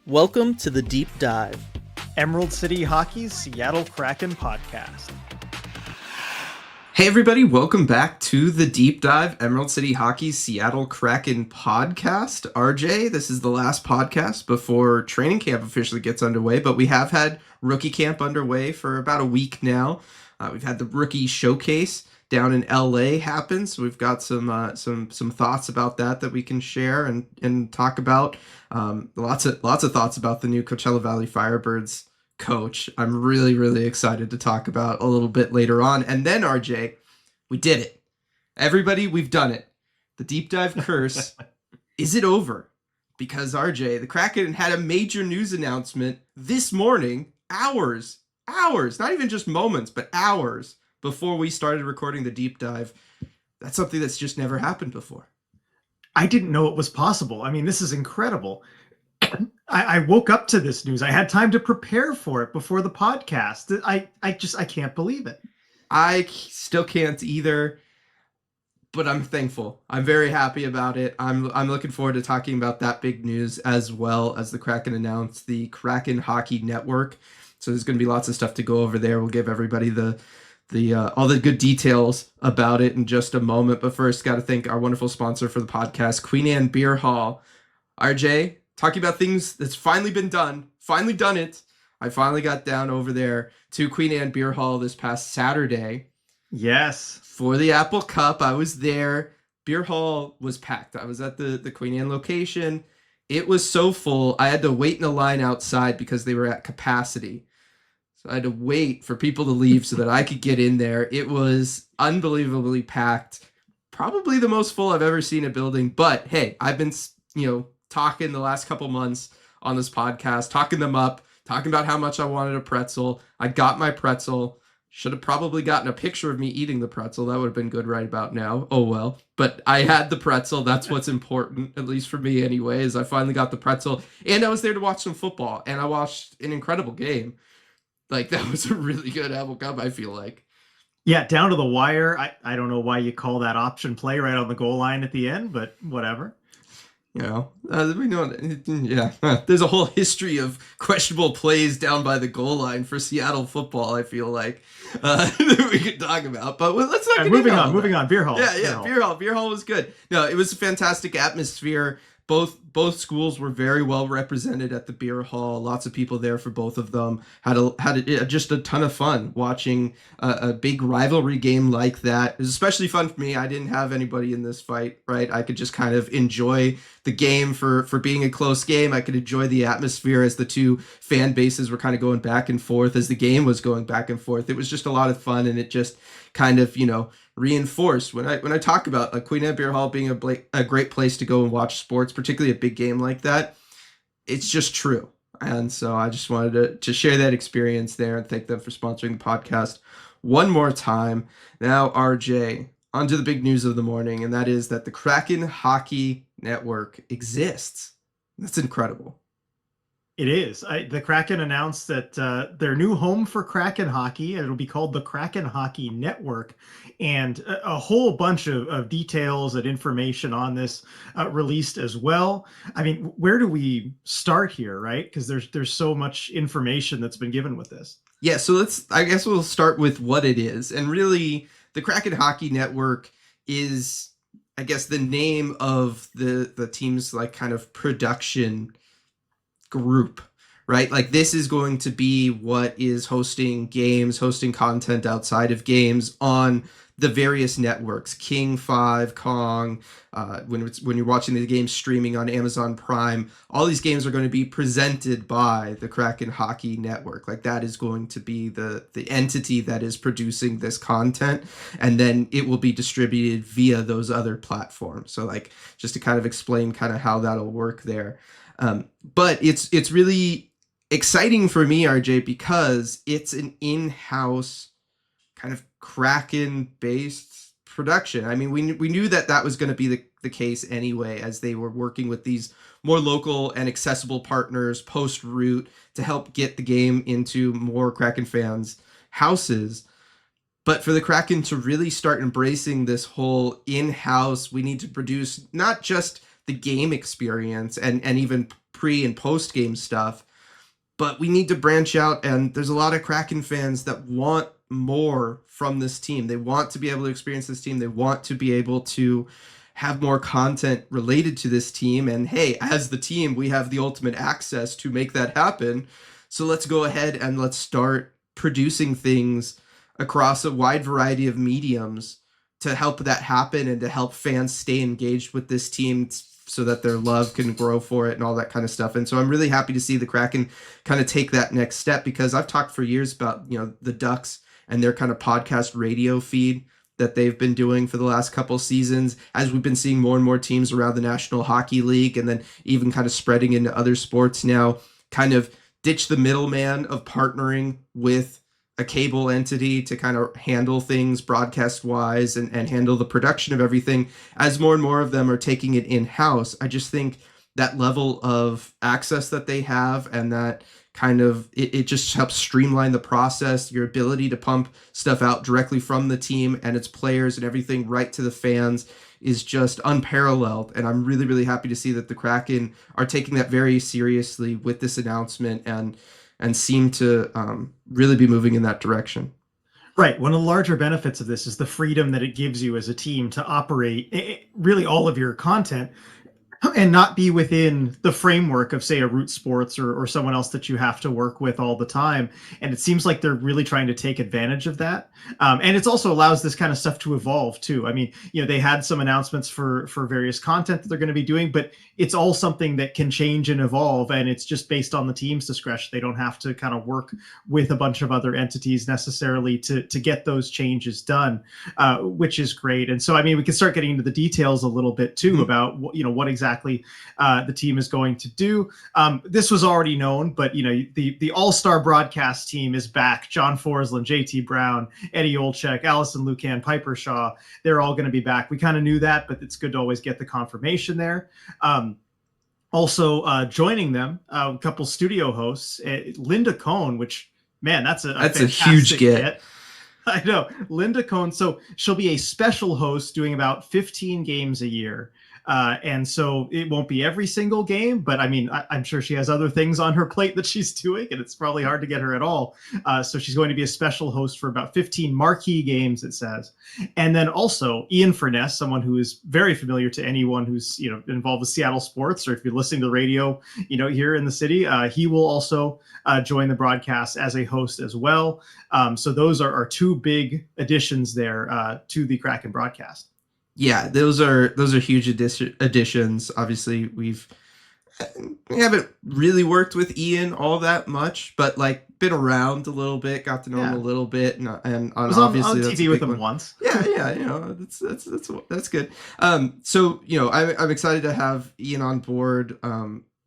Welcome to the Deep Dive, Emerald City Hockey's Seattle Kraken podcast. Hey everybody, welcome back to the Deep Dive, Emerald City Hockey's Seattle Kraken podcast. RJ, this is the last podcast before training camp officially gets underway, but we have had rookie camp underway for about a week now. We've had the rookie showcase down in LA happen, so we've got some thoughts about that we can share and talk about. Lots of thoughts about the new Coachella Valley Firebirds coach. I'm really excited to talk about a little bit later on. And then RJ, we did it. Everybody, we've done it. The deep dive curse, is it over? Because RJ, the Kraken had a major news announcement this morning, hours, not even just moments, but hours before we started recording the deep dive. That's something that's just never happened before. I didn't know it was possible. I mean, this is incredible. I woke up to this news. I had time to prepare for it before the podcast. I can't believe it. I still can't either, but I'm thankful. I'm very happy about it. I'm looking forward to talking about that big news, as well as the Kraken announced the Kraken Hockey Network. So there's going to be lots of stuff to go over there. We'll give everybody the all the good details about it in just a moment. But first, got to thank our wonderful sponsor for the podcast, Queen Anne Beer Hall. RJ, talking about things that's finally been done. Finally done it. I finally got down over there to Queen Anne Beer Hall this past Saturday. Yes. For the Apple Cup. I was there. Beer Hall was packed. I was at the Queen Anne location. It was so full. I had to wait in a line outside because they were at capacity. So I had to wait for people to leave so that I could get in there. It was unbelievably packed. Probably the most full I've ever seen a building. But hey, I've been, talking the last couple months on this podcast, talking them up, talking about how much I wanted a pretzel. I got my pretzel. Should have probably gotten a picture of me eating the pretzel. That would have been good right about now. Oh well. But I had the pretzel. That's what's important, at least for me anyway, is I finally got the pretzel. And I was there to watch some football. And I watched an incredible game. Like, that was a really good Apple Cup, I feel like. Yeah, down to the wire. I don't know why you call that option play right on the goal line at the end, but whatever. We know, yeah. There's a whole history of questionable plays down by the goal line for Seattle football, I feel like, that we could talk about. But let's not get moving into on. Beer Hall. Beer Hall was good. No, it was a fantastic atmosphere. Both schools were very well represented at the Beer Hall. Lots of people there for both of them. Had just a ton of fun watching a big rivalry game like that. It was especially fun for me. I didn't have anybody in this fight, right? I could just kind of enjoy the game for being a close game. I could enjoy the atmosphere as the two fan bases were kind of going back and forth, as the game was going back and forth. It was just a lot of fun, and it just kind of, reinforced when I talk about Queen Anne Beer Hall being a great place to go and watch sports, particularly a big game like that. It's just true. And so I just wanted to share that experience there and thank them for sponsoring the podcast one more time. Now, RJ, on to the big news of the morning, and that is that the Kraken Hockey Network exists. That's incredible. It is. The Kraken announced that their new home for Kraken hockey, it'll be called the Kraken Hockey Network, and a whole bunch of details and information on this released as well. I mean, where do we start here, right? Because there's so much information that's been given with this. Yeah, so I guess we'll start with what it is. And really, the Kraken Hockey Network is, I guess, the name of the team's kind of production group, right? Like, this is going to be what is hosting games, hosting content outside of games on the various networks, King 5, Kong, when you're watching the game streaming on Amazon Prime. All these games are going to be presented by the Kraken Hockey Network. Like, that is going to be the entity that is producing this content, and then it will be distributed via those other platforms. So, just to kind of explain kind of how that'll work there. But it's really exciting for me, RJ, because it's an in-house kind of Kraken-based production. I mean, we knew that was going to be the case anyway, as they were working with these more local and accessible partners post-route to help get the game into more Kraken fans' houses. But for the Kraken to really start embracing this whole in-house, we need to produce not just the game experience and even pre and post game stuff, but we need to branch out, and there's a lot of Kraken fans that want more from this team. They want to be able to experience this team. They want to be able to have more content related to this team. And hey, as the team, we have the ultimate access to make that happen. So let's go ahead and let's start producing things across a wide variety of mediums to help that happen and to help fans stay engaged with this team so that their love can grow for it and all that kind of stuff. And so I'm really happy to see the Kraken kind of take that next step, because I've talked for years about, the Ducks and their kind of podcast radio feed that they've been doing for the last couple seasons, as we've been seeing more and more teams around the National Hockey League, and then even kind of spreading into other sports now, kind of ditch the middleman of partnering with a cable entity to kind of handle things broadcast wise and handle the production of everything. As more and more of them are taking it in-house, I just think that level of access that they have, and that kind of it just helps streamline the process, your ability to pump stuff out directly from the team and its players and everything right to the fans is just unparalleled. And I'm really, really happy to see that the Kraken are taking that very seriously with this announcement, and seem to really be moving in that direction. Right. One of the larger benefits of this is the freedom that it gives you as a team to operate really all of your content and not be within the framework of, say, a Root Sports or someone else that you have to work with all the time. And it seems like they're really trying to take advantage of that. And it also allows this kind of stuff to evolve too. I mean, they had some announcements for various content that they're going to be doing, but it's all something that can change and evolve. And it's just based on the team's discretion. They don't have to kind of work with a bunch of other entities necessarily to get those changes done, which is great. And so, I mean, we can start getting into the details a little bit too about what exactly the team is going to do. This was already known, but the all-star broadcast team is back. John Forsland, JT Brown, Eddie Olczyk, Allison Lucan, Piper Shaw, they're all going to be back. We kind of knew that, but it's good to always get the confirmation there. Also joining them, a couple studio hosts, Linda Cohn, which, man, that's a huge get. I know, Linda Cohn. So she'll be a special host doing about 15 games a year. And so it won't be every single game, but I mean, I'm sure she has other things on her plate that she's doing, and it's probably hard to get her at all. So she's going to be a special host for about 15 marquee games, it says. And then also Ian Furness, someone who is very familiar to anyone who's, involved with Seattle sports, or if you're listening to the radio, here in the city, he will also join the broadcast as a host as well. So those are two big additions there to the Kraken broadcast. Yeah, those are huge additions. Obviously, we haven't really worked with Ian all that much, but been around a little bit, got to know him a little bit, and obviously on TV with him once. Yeah, that's good. So I'm excited to have Ian on board.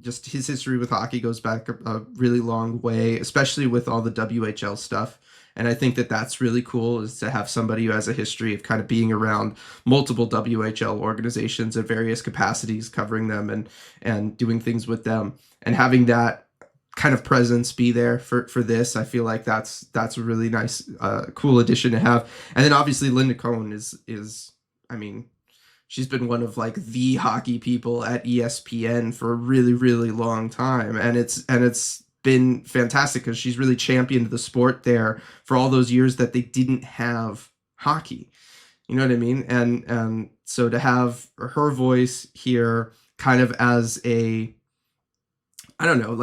Just his history with hockey goes back a really long way, especially with all the WHL stuff. And I think that that's really cool, is to have somebody who has a history of kind of being around multiple WHL organizations at various capacities, covering them and doing things with them, and having that kind of presence be there for this. I feel like that's a really nice, cool addition to have. And then obviously Linda Cohn is, I mean, she's been one of the hockey people at ESPN for a really, really long time. And it's been fantastic, because she's really championed the sport there for all those years that they didn't have hockey. You know what I mean? And so to have her voice here kind of as a, I don't know,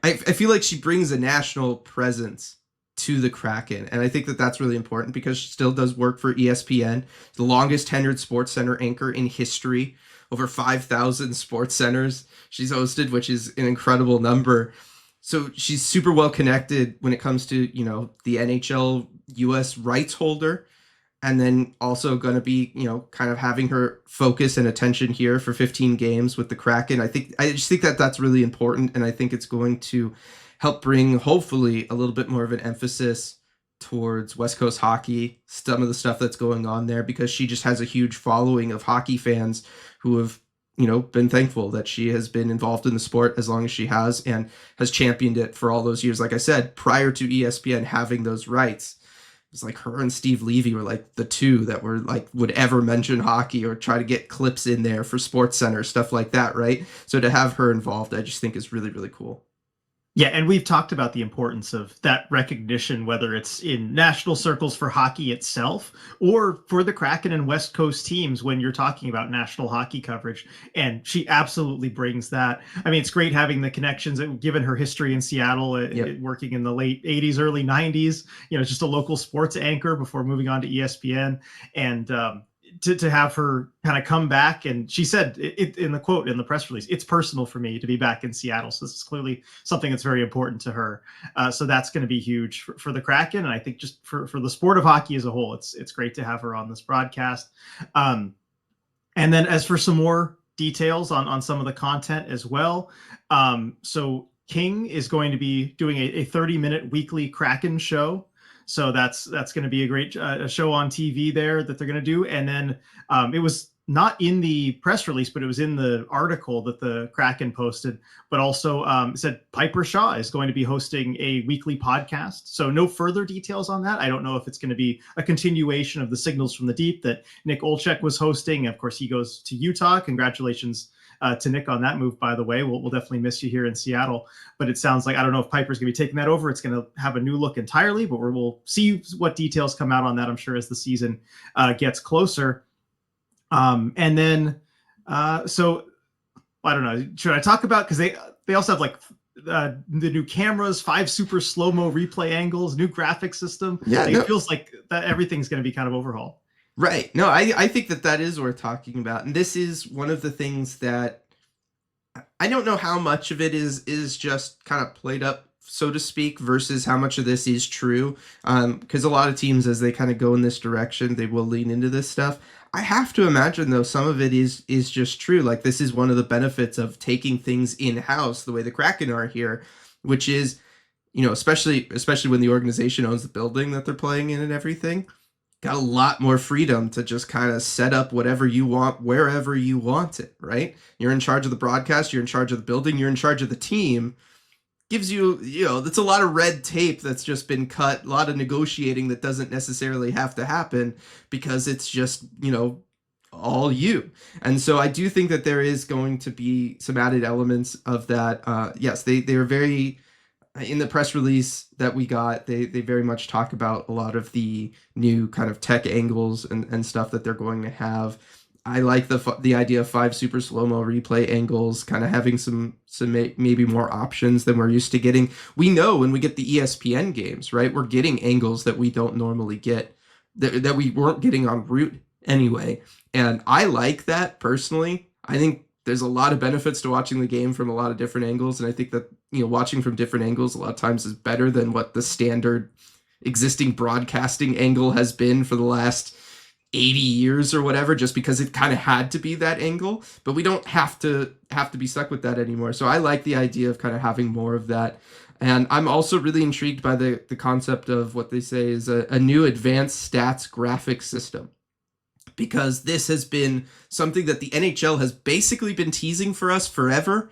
I feel like she brings a national presence to the Kraken. And I think that that's really important, because she still does work for ESPN, the longest tenured sports center anchor in history. Over 5,000 sports centers she's hosted, which is an incredible number. So she's super well connected when it comes to, the NHL US rights holder, and then also going to be, kind of having her focus and attention here for 15 games with the Kraken. I just think that that's really important. And I think it's going to help bring, hopefully, a little bit more of an emphasis towards West Coast hockey, some of the stuff that's going on there, because she just has a huge following of hockey fans who have, been thankful that she has been involved in the sport as long as she has, and has championed it for all those years. Like I said, prior to ESPN having those rights. was like her and Steve Levy were like the two that were like would ever mention hockey or try to get clips in there for Sports Center, stuff like that, right? So to have her involved, I just think is really, really cool. Yeah, and we've talked about the importance of that recognition, whether it's in national circles for hockey itself or for the Kraken and West Coast teams when you're talking about national hockey coverage. And she absolutely brings that. I mean, it's great having the connections, given her history in Seattle, Yep. working in the late 80s, early 90s, just a local sports anchor before moving on to ESPN. And to have her kind of come back, and she said it in the quote in the press release, it's personal for me to be back in Seattle, so this is clearly something that's very important to her. So that's going to be huge for the Kraken, and I think just for the sport of hockey as a whole, it's great to have her on this broadcast. And then as for some more details on some of the content as well, so King is going to be doing a 30-minute weekly Kraken show. So that's going to be a great show on TV there that they're going to do. And then it was not in the press release, but it was in the article that the Kraken posted. But also it said Piper Shaw is going to be hosting a weekly podcast. So no further details on that. I don't know if it's going to be a continuation of the Signals from the Deep that Nick Olczyk was hosting. Of course, he goes to Utah. Congratulations to Nick on that move, by the way. We'll definitely miss you here in Seattle. But it sounds like, I don't know if Piper's going to be taking that over. It's going to have a new look entirely, but we'll see what details come out on that, I'm sure, as the season gets closer. And then, so I don't know, should I talk about, because they also have like the new cameras, 5 super slow-mo replay angles, new graphic system. Yeah, It feels like that everything's going to be kind of overhauled. Right. No, I think that is worth talking about. And this is one of the things that I don't know how much of it is just kind of played up, so to speak, versus how much of this is true. Because a lot of teams, as they kind of go in this direction, they will lean into this stuff. I have to imagine, though, some of it is just true. Like, this is one of the benefits of taking things in-house the way the Kraken are here, which is, especially when the organization owns the building that they're playing in and everything, got a lot more freedom to just kind of set up whatever you want wherever you want it, right? You're in charge of the broadcast, you're in charge of the building, you're in charge of the team. Gives you, that's a lot of red tape that's just been cut, a lot of negotiating that doesn't necessarily have to happen because it's just, all you. And so I do think that there is going to be some added elements of that. Yes, they are very, in the press release that we got, they very much talk about a lot of the new kind of tech angles and stuff that they're going to have. I like the idea of 5 super slow-mo replay angles, kind of having some maybe more options than we're used to getting. We know when we get the ESPN games, right? We're getting angles that we don't normally get, that we weren't getting on Root anyway. And I like that personally. I think there's a lot of benefits to watching the game from a lot of different angles. And I think that, watching from different angles a lot of times is better than what the standard existing broadcasting angle has been for the last 80 years or whatever, just because it kind of had to be that angle. But we don't have to be stuck with that anymore. So I like the idea of kind of having more of that. And I'm also really intrigued by the concept of what they say is a new advanced stats graphics system, because this has been something that the NHL has basically been teasing for us forever,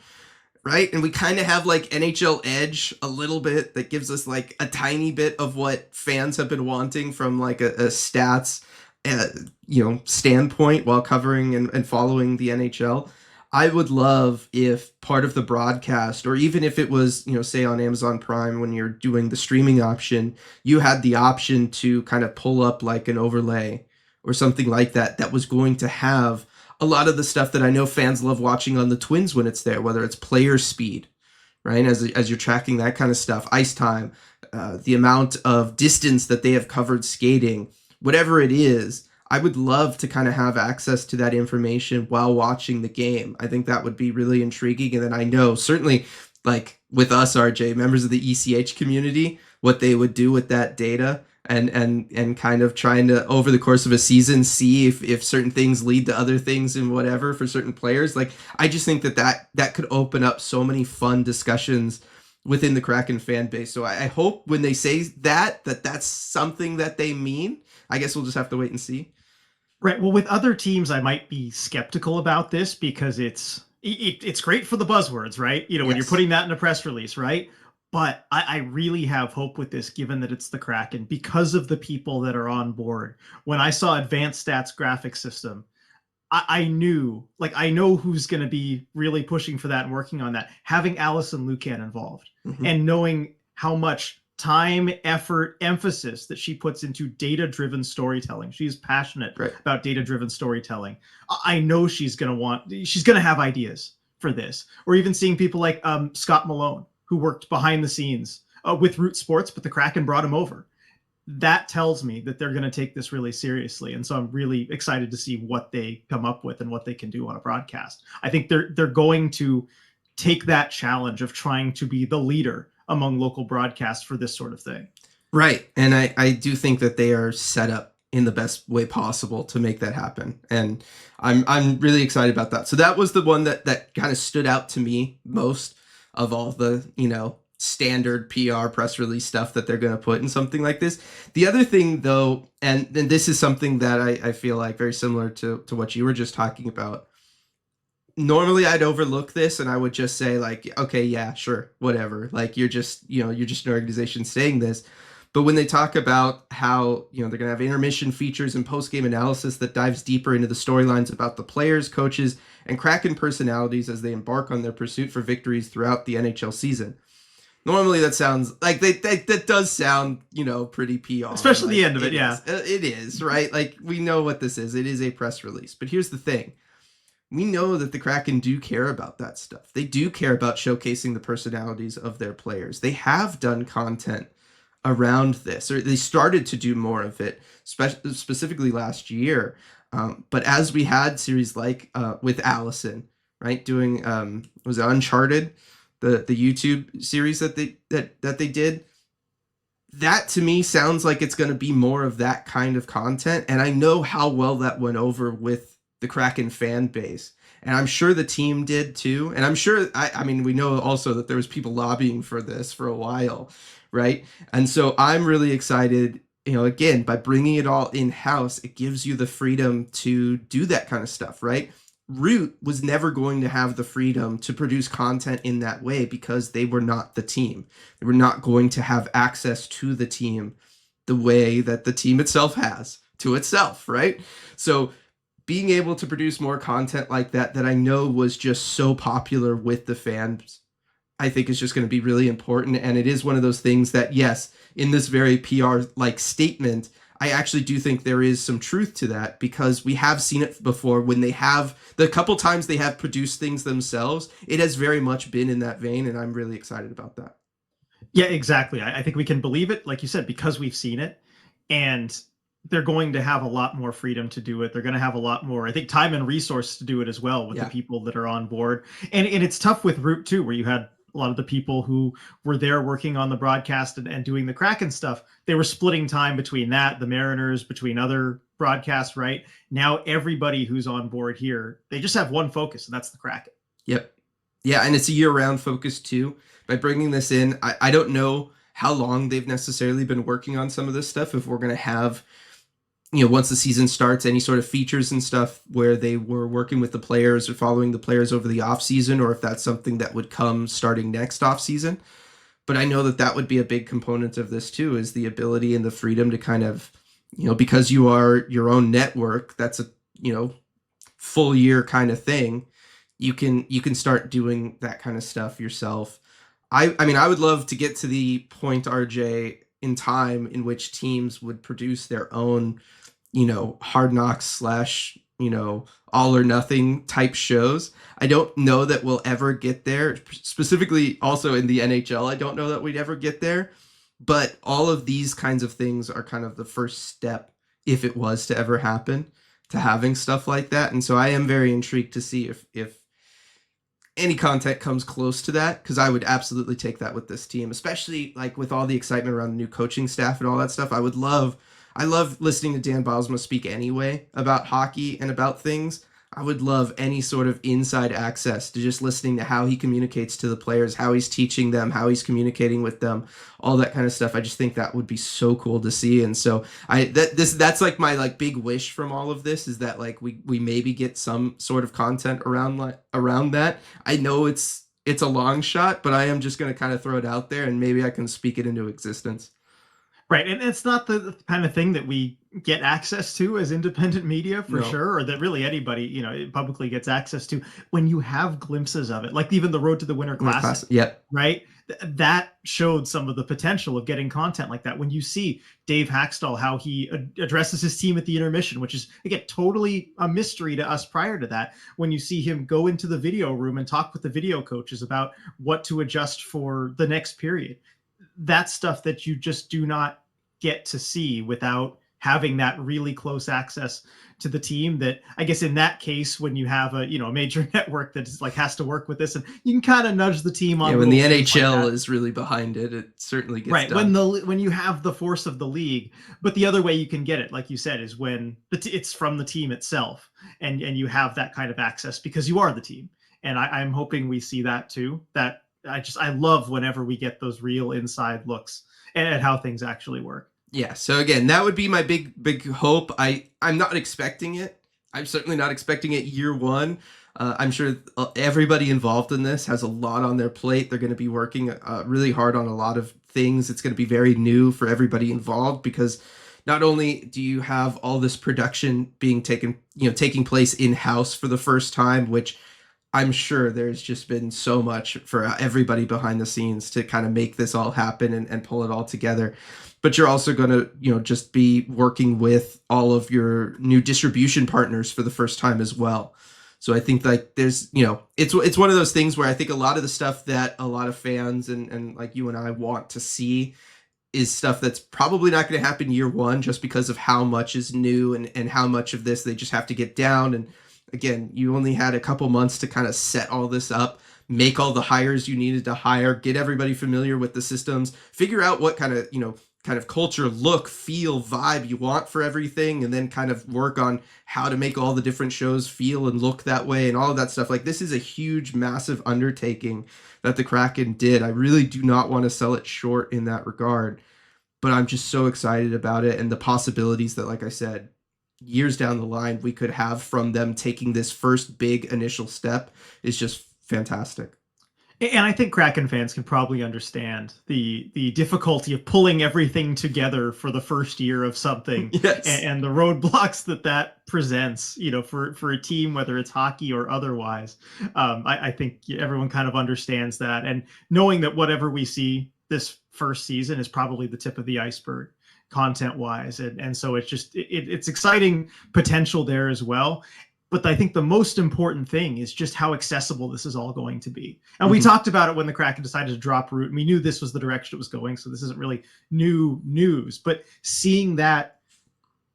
right? And we kind of have like NHL Edge a little bit that gives us like a tiny bit of what fans have been wanting from like a stats, standpoint while covering and following the NHL. I would love if part of the broadcast, or even if it was, say on Amazon Prime, when you're doing the streaming option, you had the option to kind of pull up like an overlay or something like that, that was going to have a lot of the stuff that I know fans love watching on the Twins when it's there, whether it's player speed, right? As you're tracking that kind of stuff, ice time, the amount of distance that they have covered skating, whatever it is. I would love to kind of have access to that information while watching the game. I think that would be really intriguing. And then I know certainly, like with us, RJ, members of the ECH community, what they would do with that data, and kind of trying to, over the course of a season, see if certain things lead to other things and whatever for certain players. Like, I just think that could open up so many fun discussions within the Kraken fan base. So I hope when they say that's something that they mean. I guess we'll just have to wait and see. Right. Well, with other teams, I might be skeptical about this because it's great for the buzzwords, right? When you're Yes. putting that in a press release, right? But I really have hope with this, given that it's the Kraken, because of the people that are on board. When I saw advanced stats graphic system, I knew, like, I know who's going to be really pushing for that and working on that. Having Allison Lucan involved Mhm. and knowing how much time, effort, emphasis that she puts into data-driven storytelling. She's passionate Right. about data-driven storytelling. I know she's going to have ideas for this. Or even seeing people like Scott Malone, who worked behind the scenes with Root Sports, but the Kraken brought him over. That tells me that they're going to take this really seriously, and so I'm really excited to see what they come up with and what they can do on a broadcast. I think they're going to take that challenge of trying to be the leader among local broadcasts for this sort of thing. Right. And I do think that they are set up in the best way possible to make that happen. And I'm really excited about that. So that was the one that kind of stood out to me most of all the, standard PR press release stuff that they're going to put in something like this. The other thing though, and this is something that I feel like very similar to what you were just talking about. Normally I'd overlook this and I would just say like, okay, yeah, sure, whatever. Like you're just an organization saying this. But when they talk about how, they're going to have intermission features and post-game analysis that dives deeper into the storylines about the players, coaches, and Kraken personalities as they embark on their pursuit for victories throughout the NHL season. Normally that sounds like that does sound, pretty PR. Especially like, the end of it, yeah. It is, right? Like we know what this is. It is a press release. But here's the thing. We know that the Kraken do care about that stuff. They do care about showcasing the personalities of their players. They have done content around this, or they started to do more of it, specifically last year. But as we had series like with Allison, right, doing was it Uncharted, the YouTube series that they did. That to me sounds like it's going to be more of that kind of content, and I know how well that went over with the Kraken fan base. And I'm sure the team did too. And I'm sure, I mean, we know also that there was people lobbying for this for a while, right? And so I'm really excited, again, by bringing it all in-house, it gives you the freedom to do that kind of stuff, right? Root was never going to have the freedom to produce content in that way because they were not the team. They were not going to have access to the team the way that the team itself has to itself, right? So being able to produce more content like that I know was just so popular with the fans, I think is just going to be really important. And it is one of those things that, yes, in this very PR-like statement, I actually do think there is some truth to that because we have seen it before when they have, the couple times they have produced things themselves, it has very much been in that vein, and I'm really excited about that. Yeah, exactly. I think we can believe it, like you said, because we've seen it. And they're going to have a lot more freedom to do it. They're going to have a lot more, I think, time and resource to do it as well with the people that are on board. And it's tough with Root too, where you had a lot of the people who were there working on the broadcast and doing the Kraken stuff. They were splitting time between that, the Mariners, between other broadcasts, right? Now everybody who's on board here, they just have one focus, and that's the Kraken. Yep. Yeah, and it's a year-round focus too. By bringing this in, I don't know how long they've necessarily been working on some of this stuff, if we're going to have, once the season starts, any sort of features and stuff where they were working with the players or following the players over the off season, or if that's something that would come starting next off season. But I know that would be a big component of this too, is the ability and the freedom to kind of, because you are your own network, that's a, full year kind of thing. You can start doing that kind of stuff yourself. I mean, I would love to get to the point, RJ, in time in which teams would produce their own, Hard Knocks / all or nothing type shows. I don't know that we'll ever get there. Specifically, also in the NHL, I don't know that we'd ever get there. But all of these kinds of things are kind of the first step, if it was to ever happen, to having stuff like that. And so I am very intrigued to see if any content comes close to that, because I would absolutely take that with this team, especially like with all the excitement around the new coaching staff and all that stuff. I love listening to Dan Bylsma speak anyway about hockey and about things. I would love any sort of inside access to just listening to how he communicates to the players, how he's teaching them, how he's communicating with them, all that kind of stuff. I just think that would be so cool to see. And so that's like my like big wish from all of this, is that like we maybe get some sort of content around that. I know it's it's a long shot, but I am just going to kind of throw it out there and maybe I can speak it into existence. Right, and it's not the kind of thing that we get access to as independent media for No. sure, or that really anybody, publicly gets access to. When you have glimpses of it, like even the Road to the Winter Classic, Yep. right? That showed some of the potential of getting content like that. When you see Dave Haxtell, how he addresses his team at the intermission, which is, again, totally a mystery to us prior to that. When you see him go into the video room and talk with the video coaches about what to adjust for the next period, that's stuff that you just do not get to see without having that really close access to the team. That, I guess, in that case, when you have a major network that is like has to work with this, and you can kind of nudge the team on. Yeah, when the NHL like is really behind it, it certainly gets right done. when you have the force of the league. But the other way you can get it, like you said, is when it's from the team itself, and you have that kind of access because you are the team. And I'm hoping we see that too. That I love whenever we get those real inside looks at how things actually work. Yeah, so again, that would be my big hope. I'm not expecting it. I'm certainly not expecting it year one. I'm sure everybody involved in this has a lot on their plate. They're going to be working really hard on a lot of things. It's going to be very new for everybody involved because not only do you have all this production being taking place in-house for the first time, which I'm sure there's just been so much for everybody behind the scenes to kind of make this all happen and pull it all together. But you're also going to, just be working with all of your new distribution partners for the first time as well. So I think like there's, it's one of those things where I think a lot of the stuff that a lot of fans and like you and I want to see is stuff that's probably not going to happen year one just because of how much is new and how much of this they just have to get down. And again, you only had a couple months to kind of set all this up, make all the hires you needed to hire, get everybody familiar with the systems, figure out what kind of culture, look, feel, vibe you want for everything, and then kind of work on how to make all the different shows feel and look that way and all of that stuff. Like, this is a huge, massive undertaking that the Kraken did. I really do not want to sell it short in that regard, but I'm just so excited about it and the possibilities that, like I said, years down the line we could have from them taking this first big initial step is just fantastic. And I think Kraken fans can probably understand the difficulty of pulling everything together for the first year of something. Yes. And the roadblocks that presents, for a team, whether it's hockey or otherwise. I think everyone kind of understands that, and knowing that whatever we see this first season is probably the tip of the iceberg content wise. And so it's just, it's exciting potential there as well. But I think the most important thing is just how accessible this is all going to be. And we talked about it when the Kraken decided to drop Root, and we knew this was the direction it was going. So this isn't really new news, but seeing that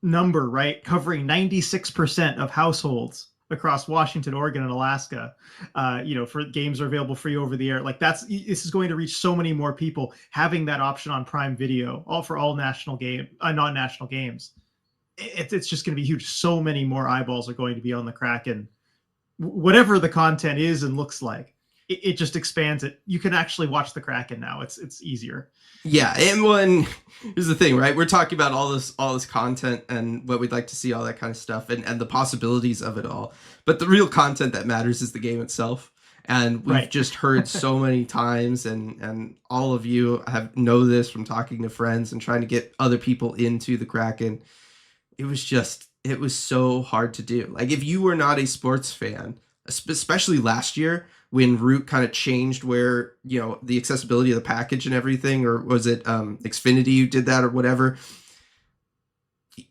number, right, covering 96% of households across Washington, Oregon, and Alaska, for games are available free over the air. Like, this is going to reach so many more people. Having that option on Prime Video, all non-national games. It's just going to be huge. So many more eyeballs are going to be on the Kraken. Whatever the content is and looks like, it just expands it. You can actually watch the Kraken now. It's easier. Yeah, and here's the thing, right? We're talking about all this content and what we'd like to see, all that kind of stuff, and the possibilities of it all. But the real content that matters is the game itself. And we've just heard so many times, and all of you know this from talking to friends and trying to get other people into the Kraken. It was so hard to do. Like, if you were not a sports fan, especially last year when Root kind of changed where, the accessibility of the package and everything, or was it Xfinity who did that or whatever?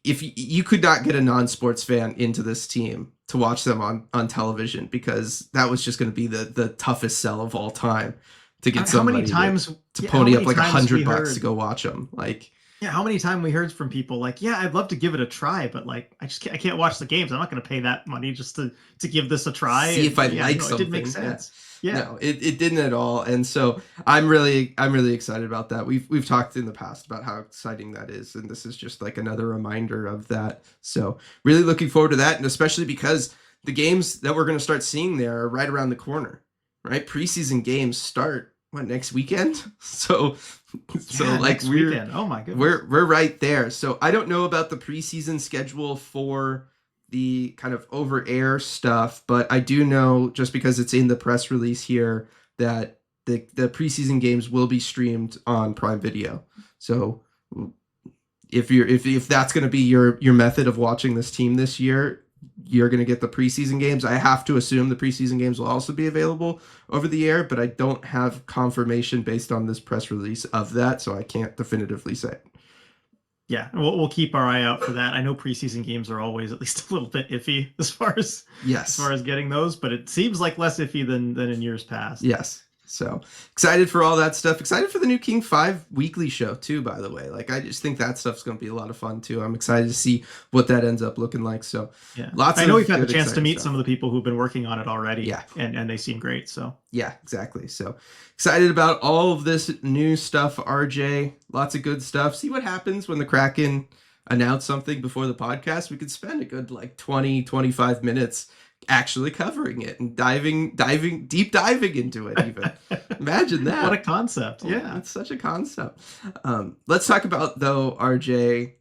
If you could not get a non-sports fan into this team to watch them on television, because that was just going to be the toughest sell of all time to get somebody to pony up like $100 to go watch them. Like, yeah, how many times we heard from people like, yeah, I'd love to give it a try, but like, I can't watch the games. I'm not going to pay that money just to give this a try. See if I like something. It didn't make sense. Yeah. No, it didn't at all. And so I'm really excited about that. We've talked in the past about how exciting that is, and this is just like another reminder of that. So really looking forward to that, and especially because the games that we're going to start seeing there are right around the corner, right? Preseason games start next weekend? So like oh my goodness, we're right there. So I don't know about the preseason schedule for the kind of over air stuff, but I do know, just because it's in the press release here, that the preseason games will be streamed on Prime Video. So if that's going to be your method of watching this team this year, you're going to get the preseason games. I have to assume the preseason games will also be available over the air, but I don't have confirmation based on this press release of that, so I can't definitively say. Yeah, we'll keep our eye out for that. I know preseason games are always at least a little bit iffy as far as getting those, but it seems like less iffy than in years past. Yes. So excited for all that stuff. Excited for the new King 5 weekly show too, by the way. Like, I just think that stuff's going to be a lot of fun too. I'm excited to see what that ends up looking like. So yeah, I know we've had the chance to meet some of the people who've been working on it already. Yeah. And they seem great. So yeah, exactly. So excited about all of this new stuff, RJ. Lots of good stuff. See what happens when the Kraken announce something before the podcast. We could spend a good like 20-25 minutes actually covering it and deep diving into it even. Imagine that. What a concept. Yeah, it's such a concept. Let's talk about, though, RJ,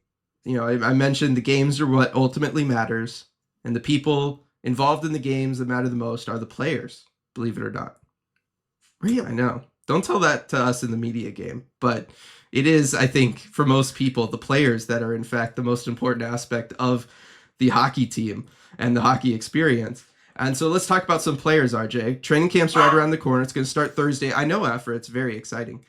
I mentioned the games are what ultimately matters, and the people involved in the games that matter the most are the players, believe it or not. Really? I know. Don't tell that to us in the media game, but it is, I think, for most people, the players that are in fact the most important aspect of the hockey team and the hockey experience. And so let's talk about some players, RJ. Training camp's right around the corner. It's going to start Thursday. I know, Afra, it's very exciting.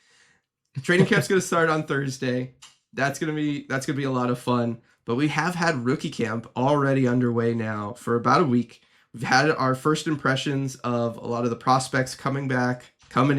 Training camp's going to start on Thursday. That's going to be a lot of fun. But we have had rookie camp already underway now for about a week. We've had our first impressions of a lot of the prospects coming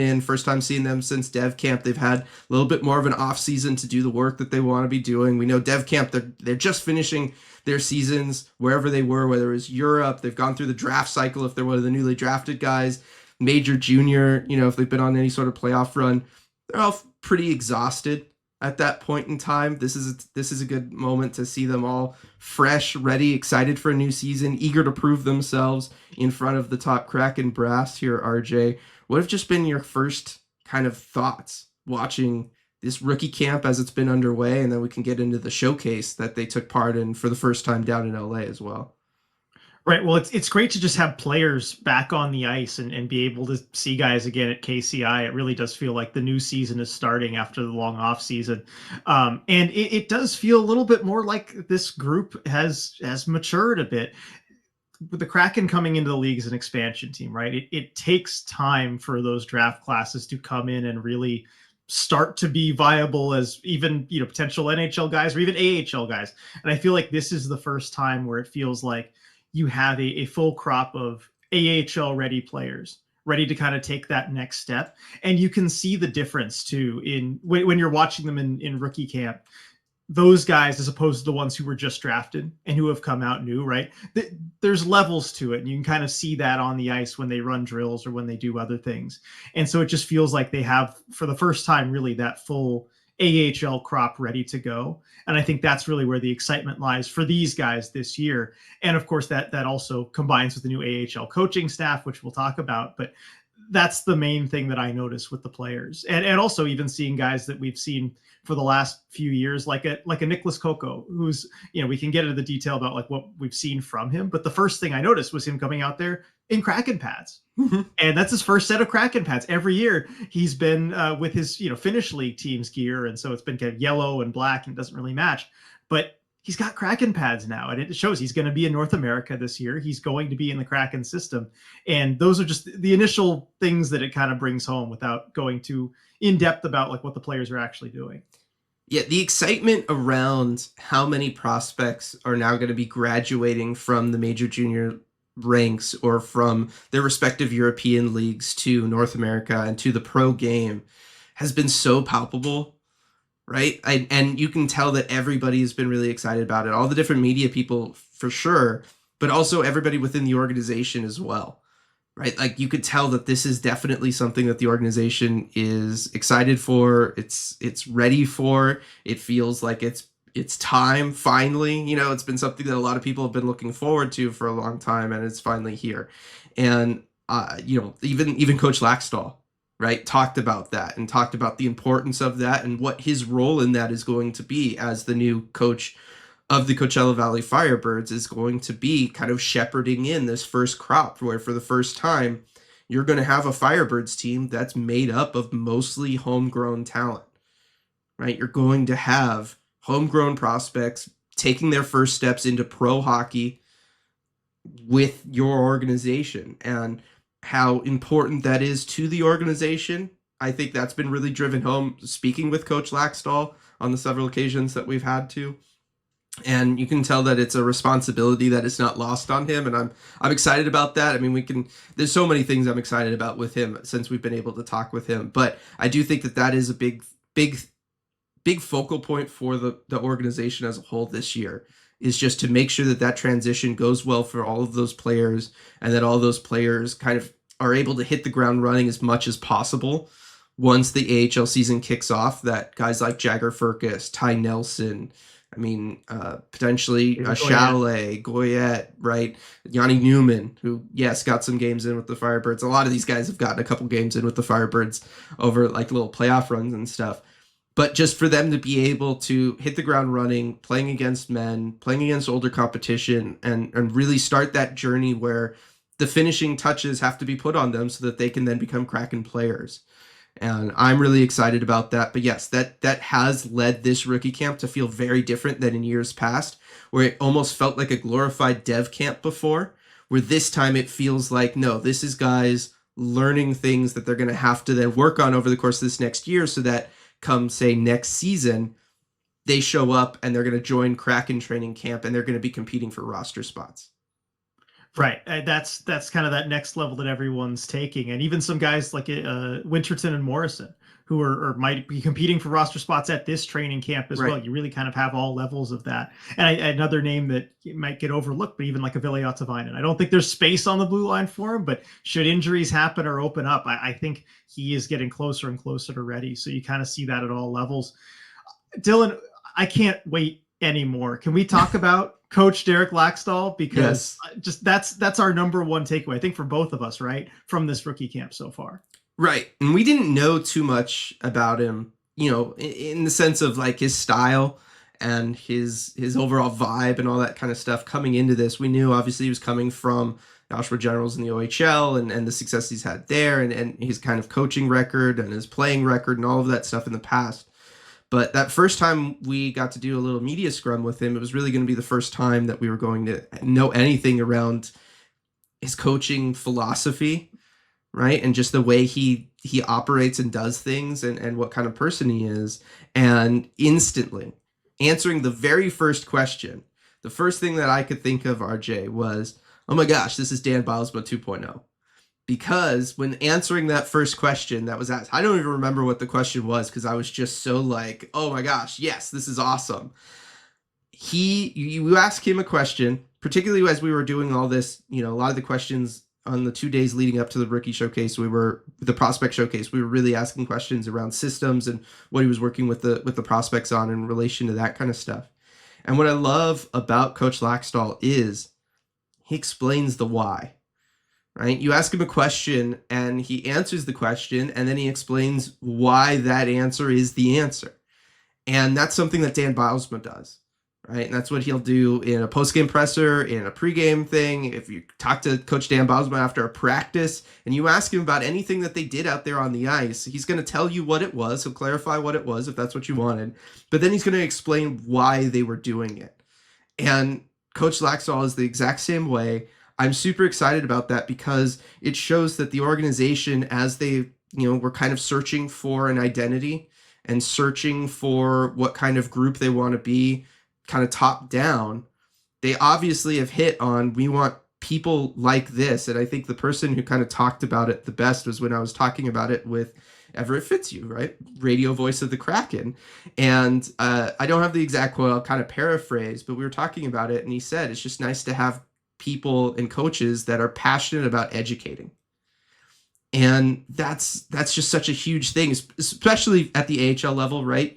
in, first time seeing them since dev camp. They've had a little bit more of an off season to do the work that they want to be doing. We know dev camp, they're just finishing their seasons wherever they were, whether it was Europe. They've gone through the draft cycle if they're one of the newly drafted guys, major, junior, if they've been on any sort of playoff run. They're all pretty exhausted at that point in time. This is a good moment to see them all fresh, ready, excited for a new season, eager to prove themselves in front of the top Kraken brass here, RJ. What have just been your first kind of thoughts watching this rookie camp as it's been underway, and then we can get into the showcase that they took part in for the first time down in LA as well? Right. Well, it's great to just have players back on the ice and be able to see guys again at KCI. It really does feel like the new season is starting after the long off season. And it does feel a little bit more like this group has matured a bit. With the Kraken coming into the league as an expansion team, right? It takes time for those draft classes to come in and really start to be viable as even, potential NHL guys or even AHL guys. And I feel like this is the first time where it feels like you have a full crop of AHL ready players ready to kind of take that next step. And you can see the difference too when you're watching them in rookie camp. Those guys, as opposed to the ones who were just drafted and who have come out new, right? There's levels to it. And you can kind of see that on the ice when they run drills or when they do other things. And so it just feels like they have, for the first time, really that full AHL crop ready to go. And I think that's really where the excitement lies for these guys this year. And of course, that also combines with the new AHL coaching staff, which we'll talk about. But that's the main thing that I notice with the players. And also even seeing guys that we've seen for the last few years, like a Nicholas Coco, who's, we can get into the detail about like what we've seen from him. But the first thing I noticed was him coming out there in Kraken pads. Mm-hmm. And that's his first set of Kraken pads. Every year he's been with his, Finnish league team's gear. And so it's been kind of yellow and black and doesn't really match. But he's got Kraken pads now, and it shows he's going to be in North America this year. He's going to be in the Kraken system. And those are just the initial things that it kind of brings home without going too in depth about like what the players are actually doing. Yeah, the excitement around how many prospects are now going to be graduating from the major junior ranks or from their respective European leagues to North America and to the pro game has been so palpable. Right. And you can tell that everybody has been really excited about it. All the different media people for sure, but also everybody within the organization as well. Right. Like you could tell that this is definitely something that the organization is excited for. It's ready for. It feels like it's time finally. It's been something that a lot of people have been looking forward to for a long time, and it's finally here. And, even Coach Laxdal, right, talked about that and talked about the importance of that and what his role in that is going to be as the new coach of the Coachella Valley Firebirds is going to be kind of shepherding in this first crop where for the first time, you're going to have a Firebirds team that's made up of mostly homegrown talent, right? You're going to have homegrown prospects taking their first steps into pro hockey with your organization, and how important that is to the organization. I think that's been really driven home speaking with Coach Laxdal on the several occasions that we've had to. And you can tell that it's a responsibility that is not lost on him, and I'm excited about that. I mean, there's so many things I'm excited about with him since we've been able to talk with him, but I do think that that is a big focal point for the organization as a whole this year, is just to make sure that that transition goes well for all of those players, and that all those players kind of are able to hit the ground running as much as possible once the AHL season kicks off. That guys like Jagger Firkus, Ty Nelson, I mean, potentially Chalet, Goyette, right? Yanni Newman, who, yes, got some games in with the Firebirds. A lot of these guys have gotten a couple games in with the Firebirds over like little playoff runs and stuff. But just for them to be able to hit the ground running, playing against men, playing against older competition, and really start that journey where the finishing touches have to be put on them so that they can then become Kraken players. And I'm really excited about that. But yes, that has led this rookie camp to feel very different than in years past, where it almost felt like a glorified dev camp before, where this time it feels like, no, this is guys learning things that they're going to have to then work on over the course of this next year, so that come, say, next season, they show up and they're going to join Kraken training camp and they're going to be competing for roster spots. Right. That's kind of that next level that everyone's taking. And even some guys like Winterton and Morrison, who are might be competing for roster spots at this training camp as well. You really kind of have all levels of that. And another name that might get overlooked, but even like a Ville Ottavainen. I don't think there's space on the blue line for him, but should injuries happen or open up, I think he is getting closer and closer to ready. So you kind of see that at all levels. Dylan, I can't wait anymore. Can we talk about Coach Derek Laxdal? Because just that's our number one takeaway, I think, for both of us, right, from this rookie camp so far. Right. And we didn't know too much about him, you know, in the sense of like his style and his overall vibe and all that kind of stuff coming into this. We knew obviously he was coming from the Oshawa Generals in the OHL and the success he's had there, and his kind of coaching record and his playing record and all of that stuff in the past. But that first time we got to do a little media scrum with him, it was really going to be the first time that we were going to know anything around his coaching philosophy, right? And just the way he operates and does things, and what kind of person he is. And instantly answering the very first question, the first thing that I could think of, RJ, was, oh my gosh, this is Dan Bilesma 2.0. Because when answering that first question that was asked, I don't even remember what the question was, because I was just so like, oh my gosh, yes, this is awesome. You ask him a question, particularly as we were doing all this, you know, a lot of the questions on the 2 days leading up to the rookie showcase, the prospect showcase, we were really asking questions around systems and what he was working with the prospects on in relation to that kind of stuff. And what I love about Coach Laxdal is he explains the why. Right? You ask him a question and he answers the question, and then he explains why that answer is the answer. And that's something that Dan Bilesma does, right? And that's what he'll do in a post-game presser, in a pregame thing. If you talk to Coach Dan Bilesma after a practice and you ask him about anything that they did out there on the ice, he's going to tell you what it was. He'll clarify what it was if that's what you wanted. But then he's going to explain why they were doing it. And Coach Laxdal is the exact same way. I'm super excited about that because it shows that the organization, as they, were kind of searching for an identity and searching for what kind of group they want to be, kind of top down, they obviously have hit on, we want people like this. And I think the person who kind of talked about it the best was when I was talking about it with Everett Fitzhugh, right? Radio voice of the Kraken. And I don't have the exact quote, I'll kind of paraphrase, but we were talking about it and he said, it's just nice to have people and coaches that are passionate about educating. And that's just such a huge thing, especially at the AHL level, right?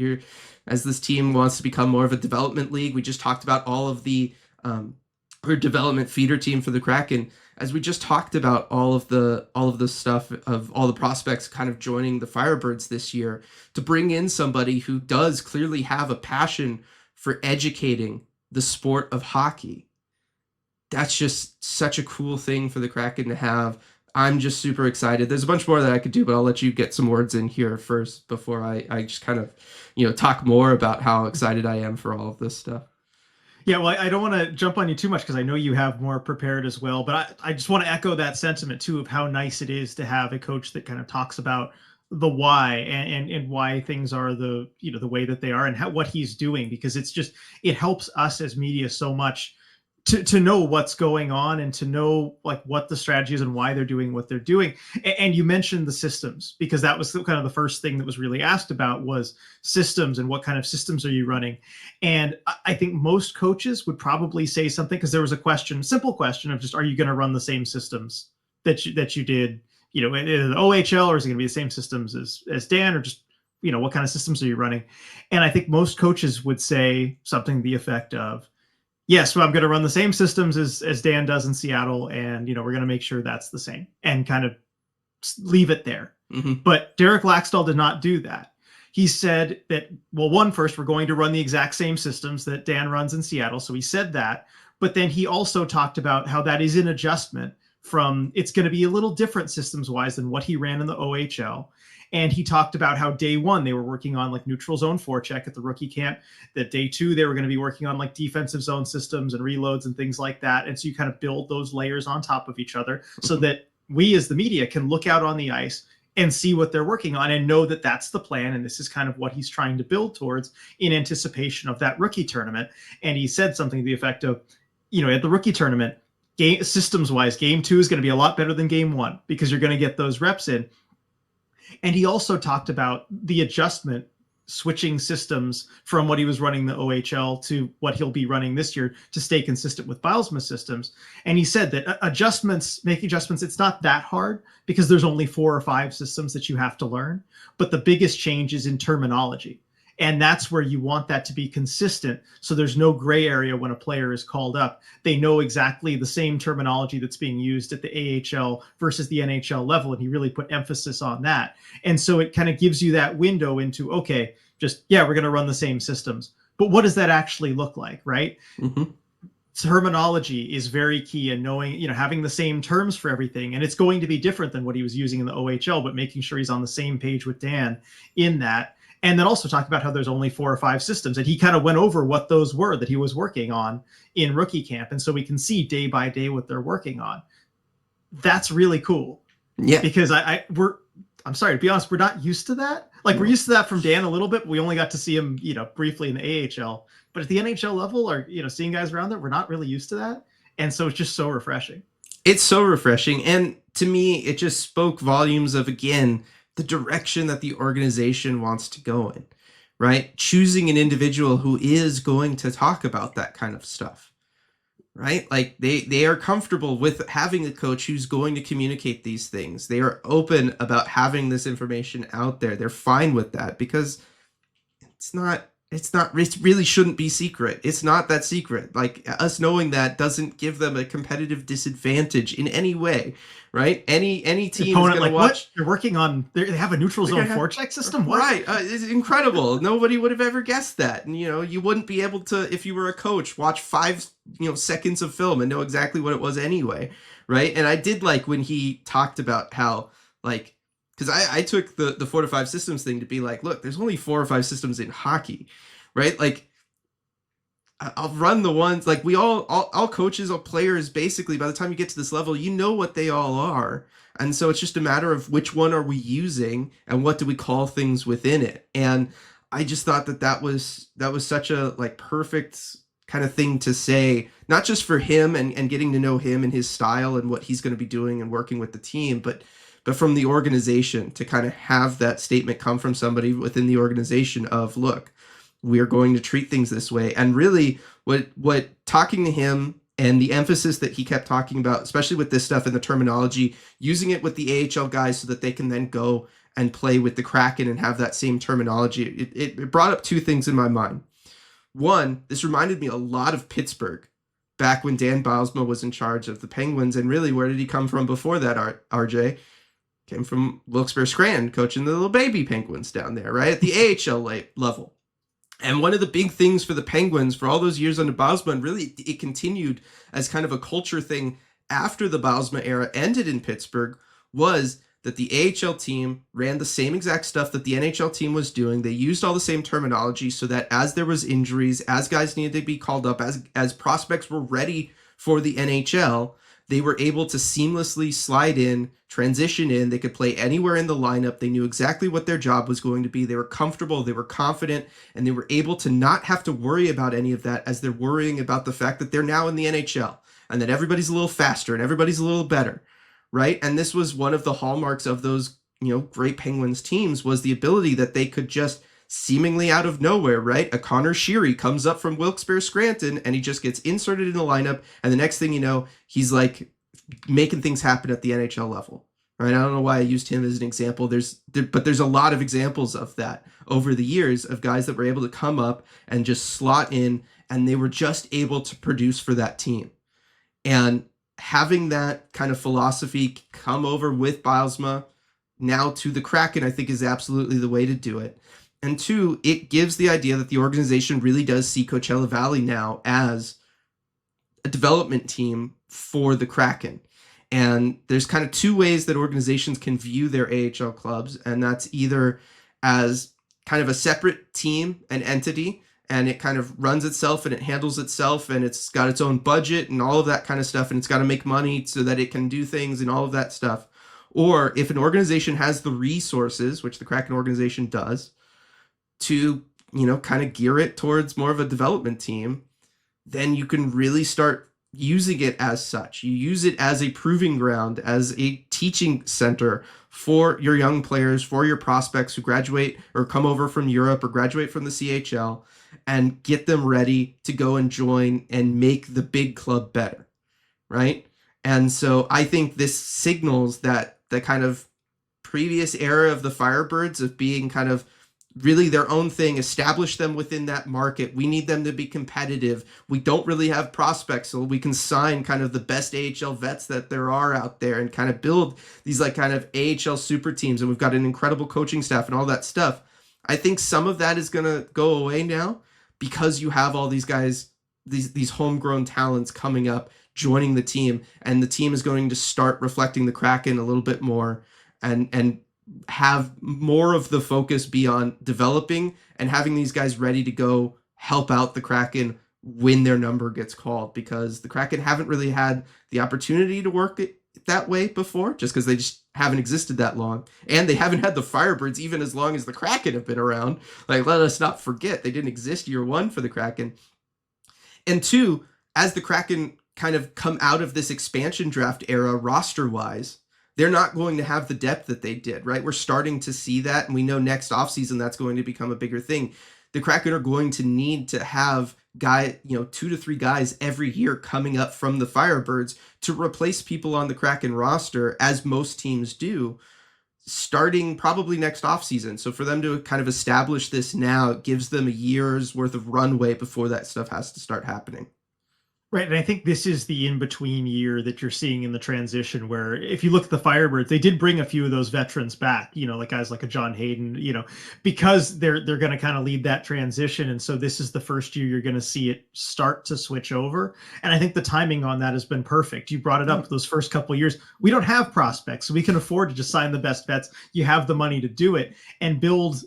As this team wants to become more of a development league. We just talked about all of the our development feeder team for the Kraken. As we just talked about all of the stuff of all the prospects kind of joining the Firebirds this year, to bring in somebody who does clearly have a passion for educating the sport of hockey. That's just such a cool thing for the Kraken to have. I'm just super excited. There's a bunch more that I could do, but I'll let you get some words in here first before I just kind of, talk more about how excited I am for all of this stuff. Yeah, well, I don't want to jump on you too much because I know you have more prepared as well. But I just want to echo that sentiment too of how nice it is to have a coach that kind of talks about the why and why things are the way that they are and what he's doing, because it helps us as media so much to know what's going on and to know like what the strategy is and why they're doing what they're doing. And you mentioned the systems, because that was kind of the first thing that was really asked about was systems and what kind of systems are you running. And I think most coaches would probably say something, because there was a simple question of just, are you going to run the same systems that you did, in the OHL, or is it going to be the same systems as Dan, or just, what kind of systems are you running? And I think most coaches would say something to the effect of, yes, well, I'm going to run the same systems as Dan does in Seattle, and we're going to make sure that's the same, and kind of leave it there. Mm-hmm. But Derek Laxdal did not do that. He said that, well, first, we're going to run the exact same systems that Dan runs in Seattle. So he said that. But then he also talked about how that is an adjustment from, it's going to be a little different systems wise than what he ran in the OHL. And he talked about how day one, they were working on like neutral zone forecheck at the rookie camp, that day two, they were going to be working on like defensive zone systems and reloads and things like that. And so you kind of build those layers on top of each other so that we as the media can look out on the ice and see what they're working on and know that that's the plan. And this is kind of what he's trying to build towards in anticipation of that rookie tournament. And he said something to the effect of, at the rookie tournament, systems wise, game 2 is going to be a lot better than game 1 because you're going to get those reps in. And he also talked about the adjustment, switching systems from what he was running the OHL to what he'll be running this year to stay consistent with Bilesma systems. And he said that making adjustments, it's not that hard because there's only 4 or 5 systems that you have to learn. But the biggest change is in terminology. And that's where you want that to be consistent. So there's no gray area when a player is called up. They know exactly the same terminology that's being used at the AHL versus the NHL level. And he really put emphasis on that. And so it kind of gives you that window into, okay, we're going to run the same systems. But what does that actually look like, right? Mm-hmm. Terminology is very key, and knowing, having the same terms for everything. And it's going to be different than what he was using in the OHL, but making sure he's on the same page with Dan in that. And then also talk about how there's only 4 or 5 systems. And he kind of went over what those were that he was working on in rookie camp. And so we can see day by day what they're working on. That's really cool. Yeah. Because I'm sorry, to be honest, we're not used to that. Like, we're used to that from Dan a little bit. But we only got to see him, briefly in the AHL. But at the NHL level, or, seeing guys around there, we're not really used to that. And so it's just so refreshing. It's so refreshing. And to me, it just spoke volumes of, again, the direction that the organization wants to go in, right? Choosing an individual who is going to talk about that kind of stuff, right? Like they are comfortable with having a coach who's going to communicate these things. They are open about having this information out there. They're fine with that because it really shouldn't be secret. It's not that secret. Like, us knowing that doesn't give them a competitive disadvantage in any way, right? Any team is going to watch. What? You're working on, they have a neutral zone forecheck system? What? Right. It's incredible. Nobody would have ever guessed that. And, you wouldn't be able to, if you were a coach, watch 5, seconds of film and know exactly what it was anyway, right? And I did like when he talked about how, like, because I took the 4 to 5 systems thing to be like, look, there's only 4 or 5 systems in hockey, right? Like, I'll run the ones, like, we all coaches, all players, basically, by the time you get to this level, you know what they all are. And so it's just a matter of which one are we using and what do we call things within it. And I just thought that was such a, like, perfect kind of thing to say, not just for him and getting to know him and his style and what he's going to be doing and working with the team, but from the organization, to kind of have that statement come from somebody within the organization of, look, we're going to treat things this way. And really what talking to him and the emphasis that he kept talking about, especially with this stuff and the terminology, using it with the AHL guys so that they can then go and play with the Kraken and have that same terminology. It brought up 2 things in my mind. One, this reminded me a lot of Pittsburgh back when Dan Bilesma was in charge of the Penguins. And really, where did he come from before that, RJ? Came from Wilkes-Barre Scranton, coaching the little baby Penguins down there, right? At the AHL level. And one of the big things for the Penguins for all those years under Bilesma, and really it continued as kind of a culture thing after the Bylsma era ended in Pittsburgh was that the AHL team ran the same exact stuff that the NHL team was doing. They used all the same terminology so that as there was injuries, as guys needed to be called up, as prospects were ready for the NHL, they were able to seamlessly slide in, transition in. They could play anywhere in the lineup. They knew exactly what their job was going to be. They were comfortable, they were confident, and they were able to not have to worry about any of that as they're worrying about the fact that they're now in the NHL and that everybody's a little faster and everybody's a little better, right? And this was one of the hallmarks of those, great Penguins teams, was the ability that they could just seemingly out of nowhere, right? A Connor Sheary comes up from Wilkes-Barre Scranton and he just gets inserted in the lineup. And the next thing you know, he's like making things happen at the NHL level, right? I don't know why I used him as an example. But there's a lot of examples of that over the years of guys that were able to come up and just slot in, and they were just able to produce for that team. And having that kind of philosophy come over with Bylsma now to the Kraken, I think is absolutely the way to do it. And two, it gives the idea that the organization really does see Coachella Valley now as a development team for the Kraken. And there's kind of two ways that organizations can view their AHL clubs, and that's either as kind of a separate team, an entity, and it kind of runs itself and it handles itself and it's got its own budget and all of that kind of stuff, and it's got to make money so that it can do things and all of that stuff. Or if an organization has the resources, which the Kraken organization does, to, kind of gear it towards more of a development team, then you can really start using it as such. You use it as a proving ground, as a teaching center for your young players, for your prospects who graduate or come over from Europe or graduate from the CHL, and get them ready to go and join and make the big club better, right? And so I think this signals that the kind of previous era of the Firebirds of being kind of really their own thing, establish them within that market. We need them to be competitive. We don't really have prospects, so we can sign kind of the best AHL vets that there are out there and kind of build these like kind of AHL super teams. And we've got an incredible coaching staff and all that stuff. I think some of that is going to go away now because you have all these guys, these homegrown talents coming up, joining the team, and the team is going to start reflecting the Kraken a little bit more and have more of the focus be on developing and having these guys ready to go help out the Kraken when their number gets called, because the Kraken haven't really had the opportunity to work it that way before, just because they just haven't existed that long. And they haven't had the Firebirds even as long as the Kraken have been around. Like, let us not forget, they didn't exist year one for the Kraken. And two, as the Kraken kind of come out of this expansion draft era roster-wise, they're not going to have the depth that they did, right? We're starting to see that, and we know next offseason that's going to become a bigger thing. The Kraken are going to need to have 2 to 3 guys every year coming up from the Firebirds to replace people on the Kraken roster, as most teams do, starting probably next offseason. So for them to kind of establish this now, it gives them a year's worth of runway before that stuff has to start happening. Right. And I think this is the in-between year that you're seeing in the transition, where if you look at the Firebirds, they did bring a few of those veterans back, like guys like a John Hayden, because they're going to kind of lead that transition. And so this is the first year you're going to see it start to switch over. And I think the timing on that has been perfect. You brought it up those first couple of years. We don't have prospects, so we can afford to just sign the best vets. You have the money to do it and build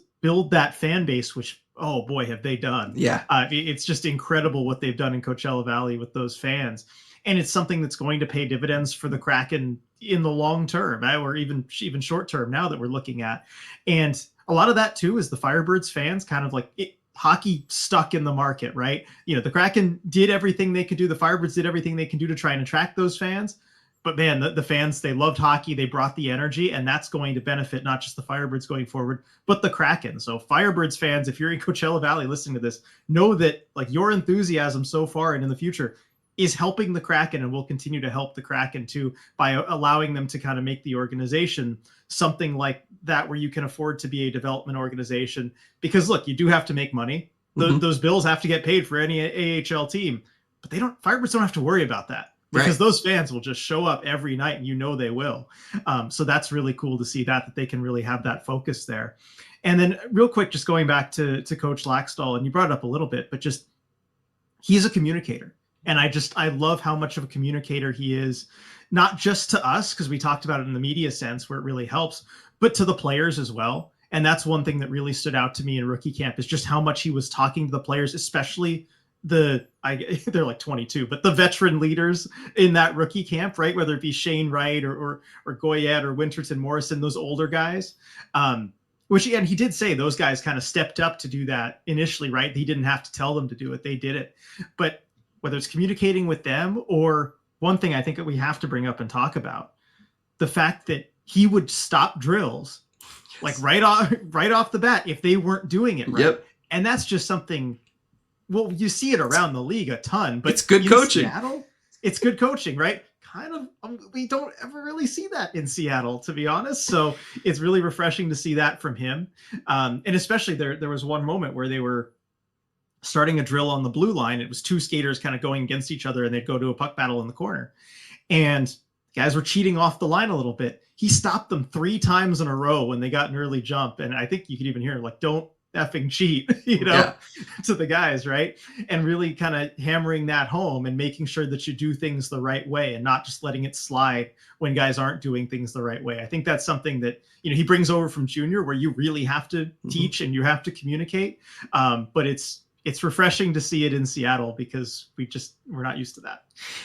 that fan base, which, oh boy, have they done. Yeah. It's just incredible what they've done in Coachella Valley with those fans. And it's something that's going to pay dividends for the Kraken in the long term, or even short term now that we're looking at. And a lot of that too is the Firebirds fans kind of like hockey stuck in the market, right? The Kraken did everything they could do. The Firebirds did everything they can do to try and attract those fans. But man, the fans, they loved hockey. They brought the energy, and that's going to benefit not just the Firebirds going forward, but the Kraken. So Firebirds fans, if you're in Coachella Valley listening to this, know that like your enthusiasm so far and in the future is helping the Kraken, and will continue to help the Kraken too by allowing them to kind of make the organization something like that, where you can afford to be a development organization. Because look, you do have to make money. Those bills have to get paid for any AHL team, but Firebirds don't have to worry about that. Because those fans will just show up every night, and they will. So that's really cool to see that they can really have that focus there. And then real quick, just going back to Coach Laxdal, and you brought it up a little bit, but just he's a communicator. And I love how much of a communicator he is, not just to us, because we talked about it in the media sense where it really helps, but to the players as well. And that's one thing that really stood out to me in rookie camp, is just how much he was talking to the players, especially they're like 22, but the veteran leaders in that rookie camp, right? Whether it be Shane Wright or Goyette or Winterton Morrison, those older guys. Which, and he did say those guys kind of stepped up to do that initially, right? He didn't have to tell them to do it. They did it. But whether it's communicating with them, or one thing I think that we have to bring up and talk about, the fact that he would stop drills like right off the bat if they weren't doing it right. Yep. And that's just something, well, you see it around the league a ton, but it's good coaching. Seattle, it's good coaching, right? Kind of, we don't ever really see that in Seattle, to be honest. So it's really refreshing to see that from him. And especially there was one moment where they were starting a drill on the blue line. It was two skaters kind of going against each other, and they'd go to a puck battle in the corner. And guys were cheating off the line a little bit. He stopped them 3 times in a row when they got an early jump. And I think you could even hear him like, don't effing cheat, to the guys, right? And really kind of hammering that home and making sure that you do things the right way and not just letting it slide when guys aren't doing things the right way. I think that's something that, he brings over from junior, where you really have to teach and you have to communicate. But it's refreshing to see it in Seattle, because we're not used to that.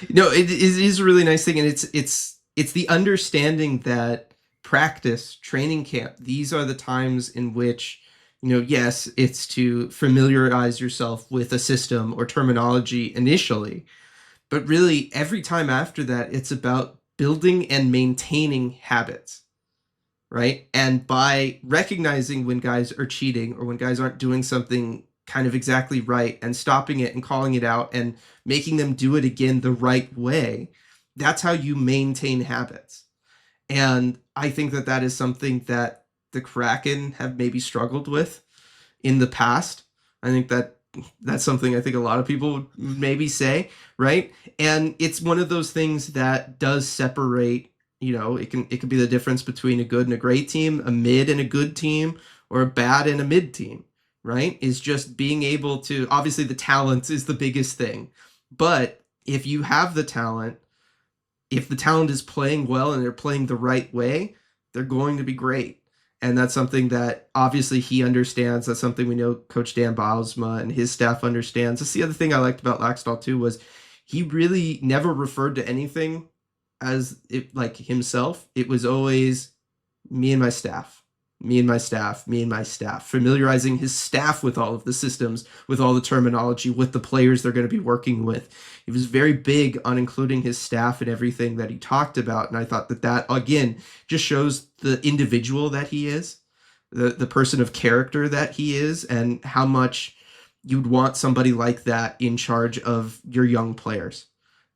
No, it is a really nice thing. And it's the understanding that practice, training camp, these are the times in which, yes, it's to familiarize yourself with a system or terminology initially, but really every time after that, it's about building and maintaining habits, right? And by recognizing when guys are cheating or when guys aren't doing something kind of exactly right and stopping it and calling it out and making them do it again the right way, that's how you maintain habits. And I think that is something that the Kraken have maybe struggled with in the past. I think that's something I think a lot of people would maybe say, right? And it's one of those things that does separate, it can be the difference between a good and a great team, a mid and a good team, or a bad and a mid team, right? Is just being able to, obviously the talent is the biggest thing, but if you have the talent, if the talent is playing well and they're playing the right way, they're going to be great. And that's something that obviously he understands. That's something we know Coach Dan Bylsma and his staff understands. That's the other thing I liked about Laxdal too, was he really never referred to anything as it like himself. It was always me and my staff, me and my staff, me and my staff, familiarizing his staff with all of the systems, with all the terminology, with the players they're going to be working with. He was very big on including his staff in everything that he talked about. And I thought that again, just shows the individual that he is, the person of character that he is, and how much you'd want somebody like that in charge of your young players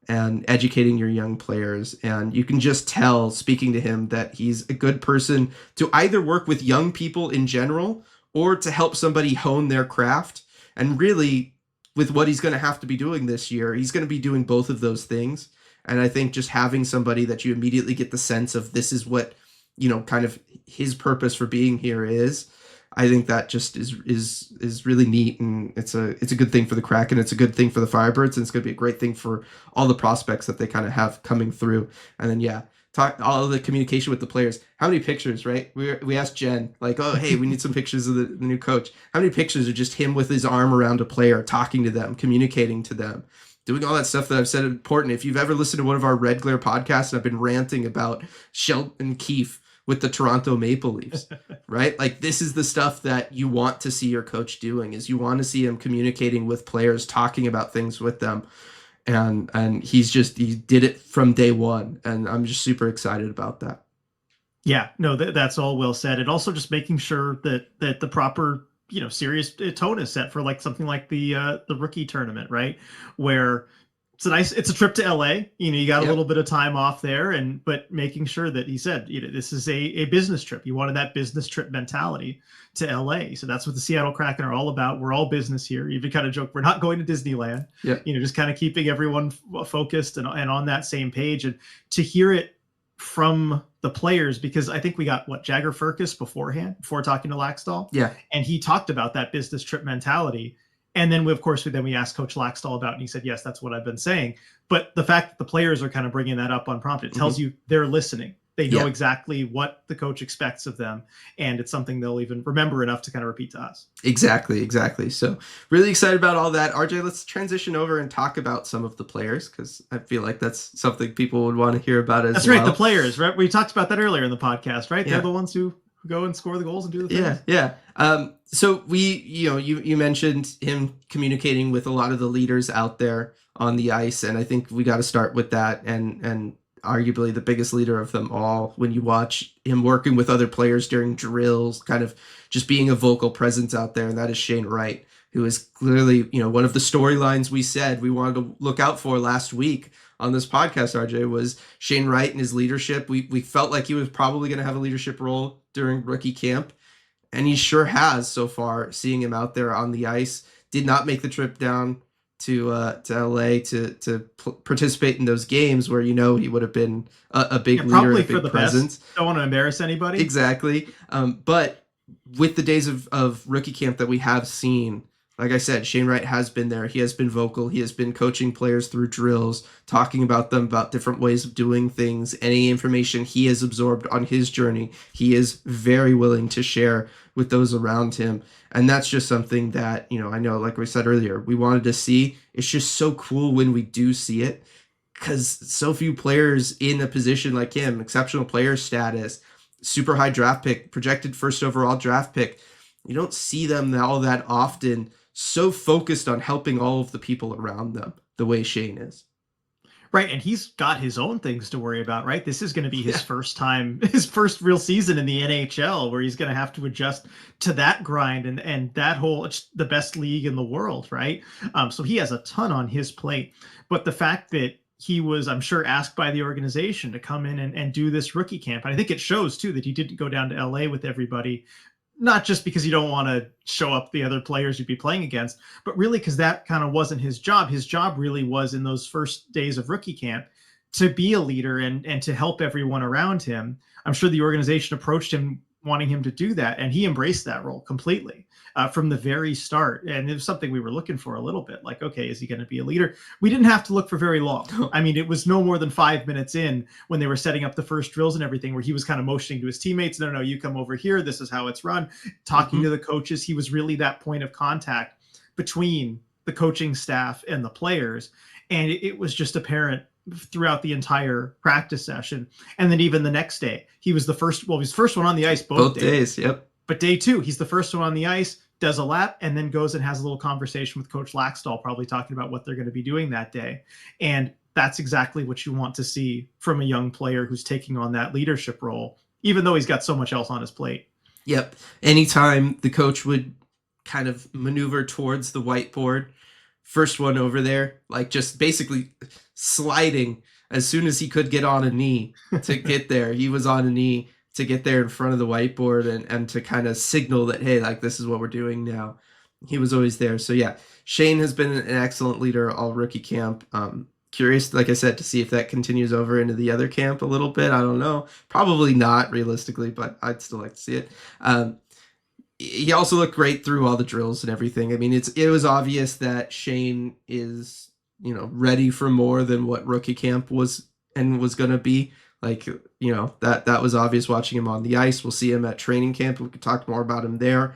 and educating your young players. And you can just tell, speaking to him, that he's a good person to either work with young people in general or to help somebody hone their craft. And really, with what he's going to have to be doing this year, he's going to be doing both of those things. And I think just having somebody that you immediately get the sense of this is what, kind of his purpose for being here is, I think that just is really neat, and it's a good thing for the Kraken. It's a good thing for the Firebirds, and it's going to be a great thing for all the prospects that they kind of have coming through. And then talk all of the communication with the players. How many pictures, right? We asked Jen, like, oh hey, we need some pictures of the new coach. How many pictures are just him with his arm around a player, talking to them, communicating to them, doing all that stuff that I've said is important. If you've ever listened to one of our Red Glare podcasts, and I've been ranting about Shelton Keefe with the Toronto Maple Leafs, right? Like, this is the stuff that you want to see your coach doing, is you want to see him communicating with players, talking about things with them. And he did it from day one. And I'm just super excited about that. Yeah, no, that's all well said. And also just making sure that the proper, serious tone is set for like something like the rookie tournament, right? Where it's a trip to LA. You got a little bit of time off there, but making sure that he said, this is a business trip. You wanted that business trip mentality to LA. So that's what the Seattle Kraken are all about. We're all business here. You even kind of joke, we're not going to Disneyland. Yeah. Just kind of keeping everyone focused and on that same page. And to hear it from the players, because I think we got Jagger Firkus before talking to Laxdal. Yeah. And he talked about that business trip mentality. And then of course we asked Coach Laxdal about it, and he said, yes, that's what I've been saying. But the fact that the players are kind of bringing that up unprompted tells you they're listening. They know exactly what the coach expects of them, and it's something they'll even remember enough to kind of repeat to us. Exactly. So really excited about all that. RJ, let's transition over and talk about some of the players, because I feel like that's something people would want to hear about as well. That's right, the players, right? We talked about that earlier in the podcast, right? Yeah. They're the ones who go and score the goals and do the things. Yeah. So you mentioned him communicating with a lot of the leaders out there on the ice, and I think we got to start with that, and arguably the biggest leader of them all, when you watch him working with other players during drills, kind of just being a vocal presence out there, and that is Shane Wright, who is clearly, one of the storylines we said we wanted to look out for last week on this podcast, RJ, was Shane Wright and his leadership. We felt like he was probably going to have a leadership role during rookie camp, and he sure has so far, seeing him out there on the ice. Did not make the trip down to LA to participate in those games where he would have been a big leader, and a big presence. Don't want to embarrass anybody. Exactly. But with the days of rookie camp that we have seen, like I said, Shane Wright has been there. He has been vocal. He has been coaching players through drills, talking about them, about different ways of doing things. Any information he has absorbed on his journey, he is very willing to share with those around him. And that's just something that, I know, like we said earlier, we wanted to see. It's just so cool when we do see it, because so few players in a position like him, exceptional player status, super high draft pick, projected first overall draft pick, you don't see them all that often so focused on helping all of the people around them the way Shane is. Right, and he's got his own things to worry about, right? This is going to be his his first real season in the NHL, where he's going to have to adjust to that grind and that whole, it's the best league in the world, right? So he has a ton on his plate. But the fact that he was, I'm sure, asked by the organization to come in and do this rookie camp, and I think it shows too that he didn't go down to LA with everybody, not just because you don't want to show up the other players you'd be playing against, but really because that kind of wasn't his job. His job really was, in those first days of rookie camp, to be a leader and to help everyone around him. I'm sure the organization approached him wanting him to do that, and he embraced that role completely from the very start. And it was something we were looking for a little bit, like, okay, is he going to be a leader? We didn't have to look for very long. I mean, it was no more than 5 minutes in, when they were setting up the first drills and everything, where he was kind of motioning to his teammates, no, you come over here, this is how it's run, talking to the coaches. He was really that point of contact between the coaching staff and the players. And it was just apparent throughout the entire practice session. And then even the next day, he was the first one on the ice both days. Yep. But day two, he's the first one on the ice, does a lap, and then goes and has a little conversation with Coach Laxdal, probably talking about what they're going to be doing that day. And that's exactly what you want to see from a young player who's taking on that leadership role, even though he's got so much else on his plate. Yep. Anytime the coach would kind of maneuver towards the whiteboard, first one over there, like just basically sliding as soon as he could get on a knee to get there. He was on a knee to get there in front of the whiteboard and to kind of signal that, hey, like, this is what we're doing now. He was always there. So yeah, Shane has been an excellent leader all rookie camp. Curious, like I said, to see if that continues over into the other camp a little bit. I don't know. Probably not realistically, but I'd still like to see it. He also looked great through all the drills and everything. I mean, it was obvious that Shane is, ready for more than what rookie camp was and was going to be. Like, that was obvious watching him on the ice. We'll see him at training camp. We could talk more about him there.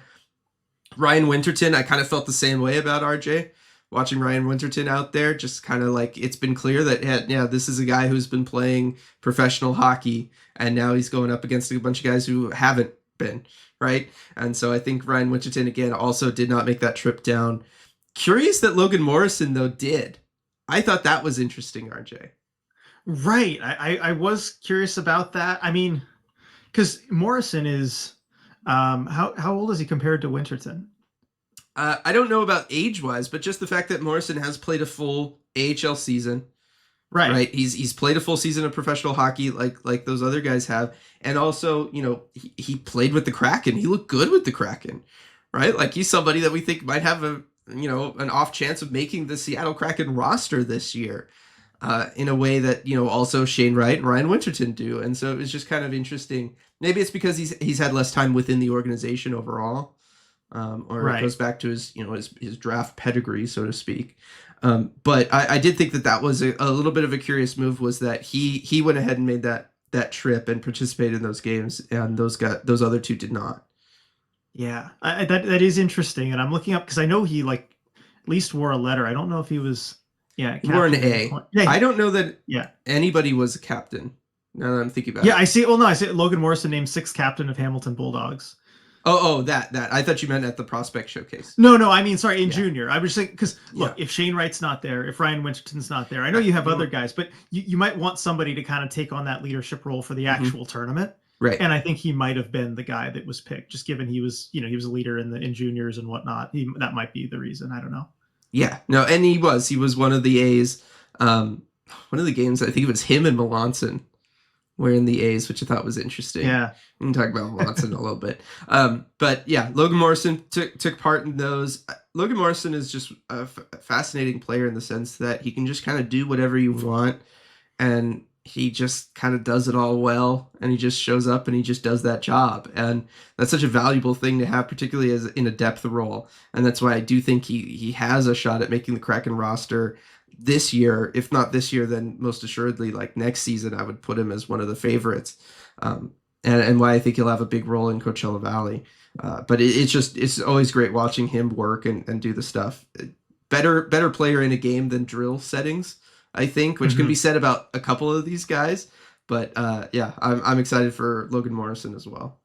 Ryan Winterton, I kind of felt the same way about RJ. Watching Ryan Winterton out there, just kind of like, it's been clear that, this is a guy who's been playing professional hockey, and now he's going up against a bunch of guys who haven't been, right? And so I think Ryan Winterton, again, also did not make that trip down. Curious that Logan Morrison, though, did. I thought that was interesting, RJ. Right. I was curious about that. I mean, because Morrison is, how old is he compared to Winterton? I don't know about age-wise, but just the fact that Morrison has played a full AHL season. Right. He's played a full season of professional hockey like those other guys have. And also, he played with the Kraken. He looked good with the Kraken, right? Like, he's somebody that we think might have an off chance of making the Seattle Kraken roster this year. In a way that, also Shane Wright and Ryan Winterton do. And so it was just kind of interesting. Maybe it's because he's had less time within the organization overall. or it Right. goes back to his, his draft pedigree, so to speak. But I did think that was a little bit of a curious move, was that he went ahead and made that trip and participated in those games, and those other two did not. Yeah, that is interesting, and I'm looking up because I know he like at least wore a letter. I don't know if he was, yeah, He wore an captain. A. Yeah, I don't know that yeah, anybody was a captain. Now that I'm thinking about yeah. it. I see. Well, no, I see Logan Morrison named sixth captain of Hamilton Bulldogs. Oh, that. I thought you meant at the prospect showcase. No, I mean, sorry, in Yeah. junior. I was saying because look, Yeah. if Shane Wright's not there, if Ryan Winterton's not there, I know Right. you have other guys, but you might want somebody to kind of take on that leadership role for the actual tournament. Right. And I think he might have been the guy that was picked, just given he was a leader in juniors and whatnot. That might be the reason. I don't know. Yeah. No, and he was one of the A's. One of the games, I think it was him and Melanson were in the A's, which I thought was interesting. Yeah. We can talk about Melanson a little bit. But yeah, Logan Morrison took part in those. Logan Morrison is just a fascinating player in the sense that he can just kind of do whatever you want, and he just kind of does it all well, and he just shows up and he just does that job. And that's such a valuable thing to have, particularly as in a depth role. And that's why I do think he has a shot at making the Kraken roster this year. If not this year, then most assuredly like next season, I would put him as one of the favorites. And why I think he'll have a big role in Coachella Valley. But it's always great watching him work and do the stuff. Better player in a game than drill settings, I think, which can be said about a couple of these guys. But yeah, I'm excited for Logan Morrison as well.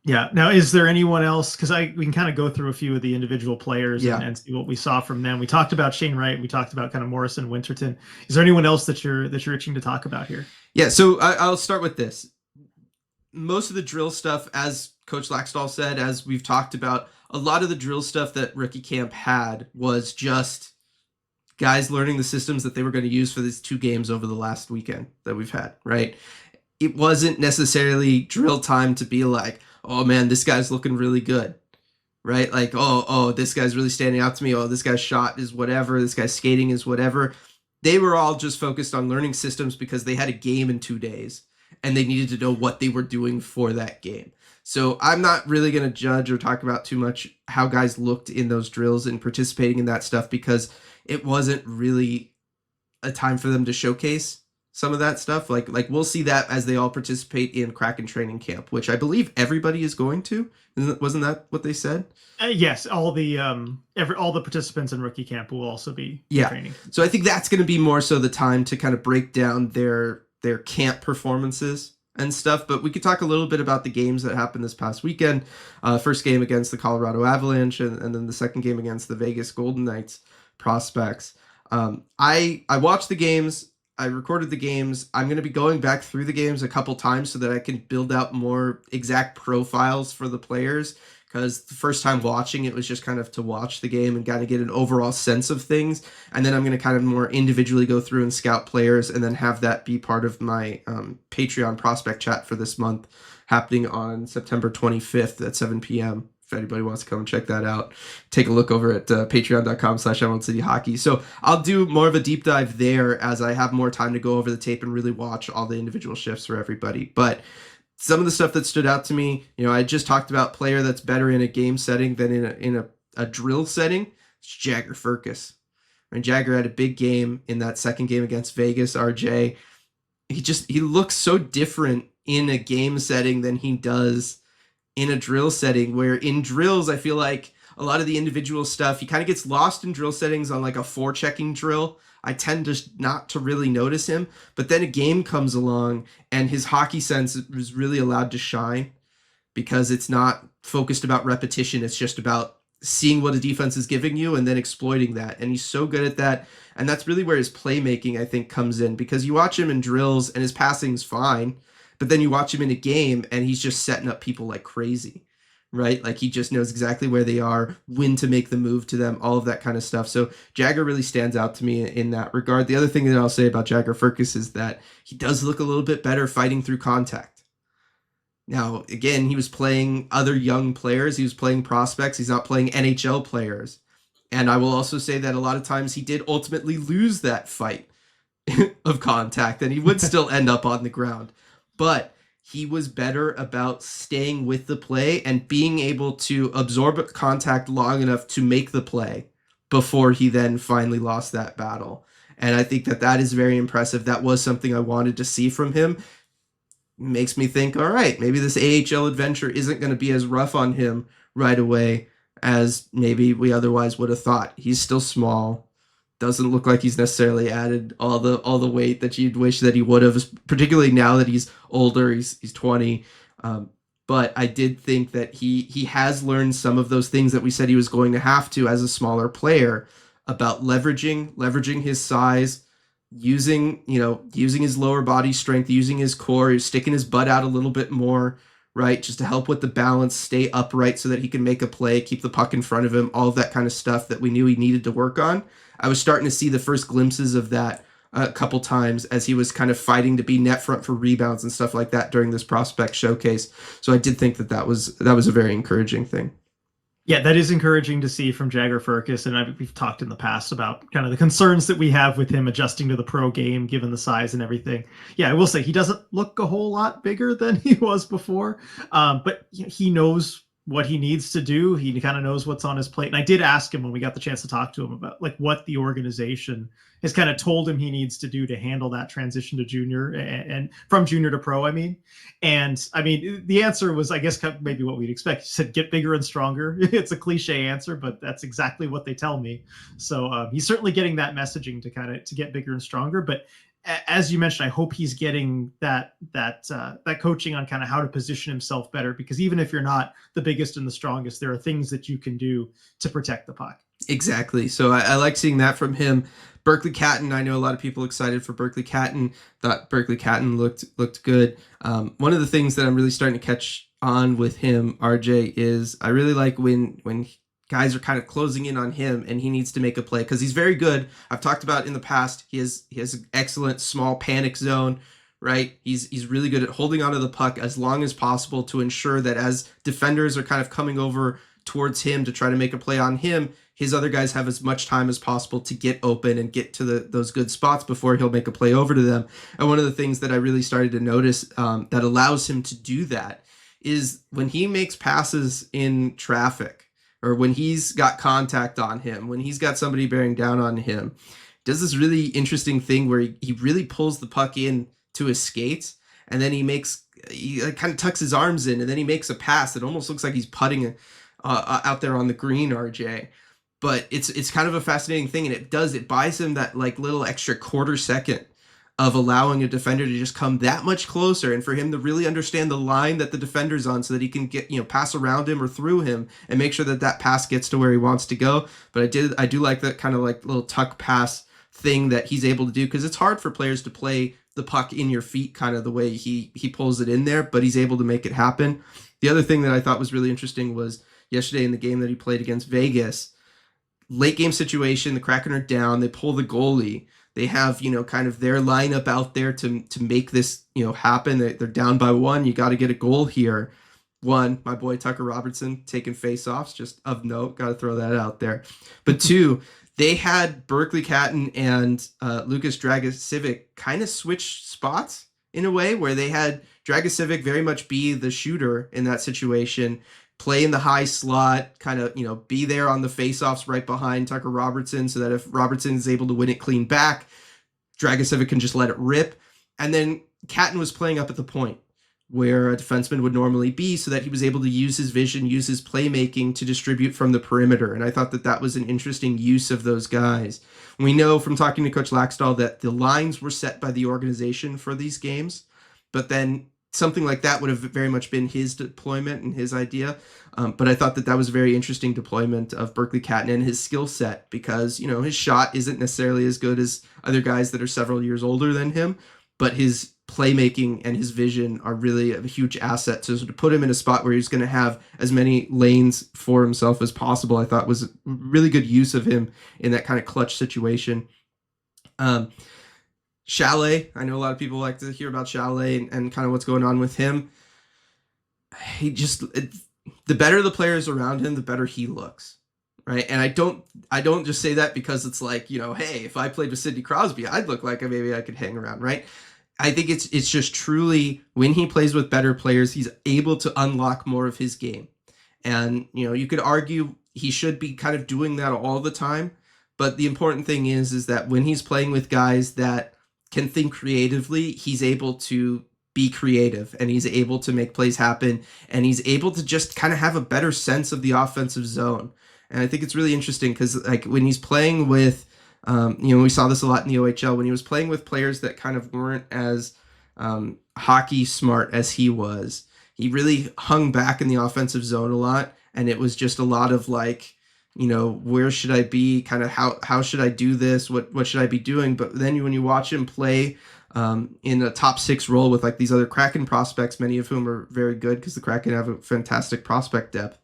Yeah. Now, is there anyone else? Because we can kind of go through a few of the individual players and see what we saw from them. We talked about Shane Wright. We talked about kind of Morrison, Winterton. Is there anyone else that you're itching to talk about here? Yeah. So I'll start with this. Most of the drill stuff, as Coach Laxdal said, as we've talked about, a lot of the drill stuff that rookie camp had was just guys learning the systems that they were going to use for these 2 games over the last weekend that we've had, right? It wasn't necessarily drill time to be like, oh man, this guy's looking really good, right? Like, oh, this guy's really standing out to me. Oh, this guy's shot is whatever. This guy's skating is whatever. They were all just focused on learning systems because they had a game in 2 days and they needed to know what they were doing for that game. So I'm not really going to judge or talk about too much how guys looked in those drills and participating in that stuff, because it wasn't really a time for them to showcase some of that stuff. Like we'll see that as they all participate in Kraken training camp, which I believe everybody is going to. Wasn't that what they said? Yes, all the participants in rookie camp will also be training. So I think that's going to be more so the time to kind of break down their camp performances and stuff. But we could talk a little bit about the games that happened this past weekend. First game against the Colorado Avalanche, and then the second game against the Vegas Golden Knights prospects. I watched the games. I recorded the games. I'm going to be going back through the games a couple times so that I can build out more exact profiles for the players, because the first time watching it was just kind of to watch the game and kind of get an overall sense of things. And then I'm going to kind of more individually go through and scout players, and then have that be part of my Patreon prospect chat for this month, happening on September 25th at 7 p.m. If anybody wants to come and check that out, take a look over at patreon.com/EmeraldCityHockey. So I'll do more of a deep dive there as I have more time to go over the tape and really watch all the individual shifts for everybody. But some of the stuff that stood out to me, I just talked about player that's better in a game setting than in a drill setting. It's Jagger Firkus. And Jagger had a big game in that second game against Vegas, RJ. He looks so different in a game setting than he does in a drill setting, where in drills, I feel like a lot of the individual stuff, he kind of gets lost in drill settings on like a forechecking drill. I tend to not to really notice him, but then a game comes along and his hockey sense is really allowed to shine, because it's not focused about repetition. It's just about seeing what a defense is giving you and then exploiting that. And he's so good at that. And that's really where his playmaking, I think, comes in, because you watch him in drills and his passing's fine, but then you watch him in a game and he's just setting up people like crazy, right? Like he just knows exactly where they are, when to make the move to them, all of that kind of stuff. So Jagger really stands out to me in that regard. The other thing that I'll say about Jagger Firkus is that he does look a little bit better fighting through contact. Now, again, he was playing other young players. He was playing prospects. He's not playing NHL players. And I will also say that a lot of times he did ultimately lose that fight of contact, and he would still end up on the ground. But he was better about staying with the play and being able to absorb contact long enough to make the play before he then finally lost that battle. And I think that that is very impressive. That was something I wanted to see from him. Makes me think, all right, maybe this AHL adventure isn't going to be as rough on him right away as maybe we otherwise would have thought. He's still small. Doesn't look like he's necessarily added all the weight that you'd wish that he would have, particularly now that he's older. He's 20. But I did think that he has learned some of those things that we said he was going to have to as a smaller player, about leveraging his size, using his lower body strength, using his core, sticking his butt out a little bit more, right, just to help with the balance, stay upright so that he can make a play, keep the puck in front of him, all of that kind of stuff that we knew he needed to work on. I was starting to see the first glimpses of that a couple times as he was kind of fighting to be net front for rebounds and stuff like that during this prospect showcase. So I did think that was a very encouraging thing. Yeah, that is encouraging to see from Jagger Firkus, and we've talked in the past about kind of the concerns that we have with him adjusting to the pro game, given the size and everything. Yeah, I will say he doesn't look a whole lot bigger than he was before, but he knows what he needs to do. He kind of knows what's on his plate. And I did ask him when we got the chance to talk to him about like what the organization has kind of told him he needs to do to handle that transition to junior and from junior to pro, I mean. And I mean, the answer was, I guess, maybe what we'd expect. He said, get bigger and stronger. It's a cliche answer, but that's exactly what they tell me. So he's certainly getting that messaging to get bigger and stronger. But as you mentioned, I hope he's getting that coaching on kind of how to position himself better, because even if you're not the biggest and the strongest, there are things that you can do to protect the puck. Exactly. So I like seeing that from him. Berkeley Catton, I know a lot of people excited for Berkeley Catton. Thought Berkeley Catton looked good. One of the things that I'm really starting to catch on with him, RJ, is I really like when guys are kind of closing in on him and he needs to make a play, because he's very good. I've talked about in the past, he has an excellent small panic zone, right? He's really good at holding onto the puck as long as possible to ensure that as defenders are kind of coming over towards him to try to make a play on him, his other guys have as much time as possible to get open and get to those good spots before he'll make a play over to them. And one of the things that I really started to notice that allows him to do that is when he makes passes in traffic, or when he's got contact on him, when he's got somebody bearing down on him, does this really interesting thing where he really pulls the puck in to his skates, and then he kind of tucks his arms in, and then he makes a pass that almost looks like he's putting out there on the green, RJ. But it's kind of a fascinating thing, and it buys him that like little extra quarter second of allowing a defender to just come that much closer, and for him to really understand the line that the defender's on so that he can get, pass around him or through him and make sure that pass gets to where he wants to go. But I do like that kind of like little tuck pass thing that he's able to do, because it's hard for players to play the puck in your feet kind of the way he pulls it in there, but he's able to make it happen. The other thing that I thought was really interesting was yesterday in the game that he played against Vegas. Late game situation, the Kraken are down, they pull the goalie. They have, kind of their lineup out there to make this, happen. They're down by one. You got to get a goal here. One, my boy Tucker Robertson taking face-offs, just of note. Got to throw that out there. But two, they had Berkeley Catton and Lucas Dragicevic kind of switch spots in a way where they had Dragicevic very much be the shooter in that situation, play in the high slot, kind of, be there on the faceoffs right behind Tucker Robertson, so that if Robertson is able to win it clean back, Dragicevic can just let it rip. And then Catton was playing up at the point where a defenseman would normally be, so that he was able to use his vision, use his playmaking to distribute from the perimeter. And I thought that was an interesting use of those guys. We know from talking to Coach Laxdal that the lines were set by the organization for these games, but then something like that would have very much been his deployment and his idea. But I thought that was a very interesting deployment of Berkeley Catton and his skill set, because, his shot isn't necessarily as good as other guys that are several years older than him, but his playmaking and his vision are really a huge asset. So to put him in a spot where he's going to have as many lanes for himself as possible, I thought was really good use of him in that kind of clutch situation. Chalet, I know a lot of people like to hear about Chalet and kind of what's going on with him. The better the players around him, the better he looks, right? And I don't just say that because it's like, hey, if I played with Sidney Crosby, I'd look like maybe I could hang around, right? I think it's just truly when he plays with better players, he's able to unlock more of his game. And, you could argue he should be kind of doing that all the time. But the important thing is that when he's playing with guys that can think creatively, he's able to be creative and he's able to make plays happen and he's able to just kind of have a better sense of the offensive zone. And I think it's really interesting because like when he's playing with, we saw this a lot in the OHL when he was playing with players that kind of weren't as hockey smart as he was. He really hung back in the offensive zone a lot, and it was just a lot of like, where should I be? Kind of how should I do this? What should I be doing? But then when you watch him play in a top 6 role with like these other Kraken prospects, many of whom are very good because the Kraken have a fantastic prospect depth.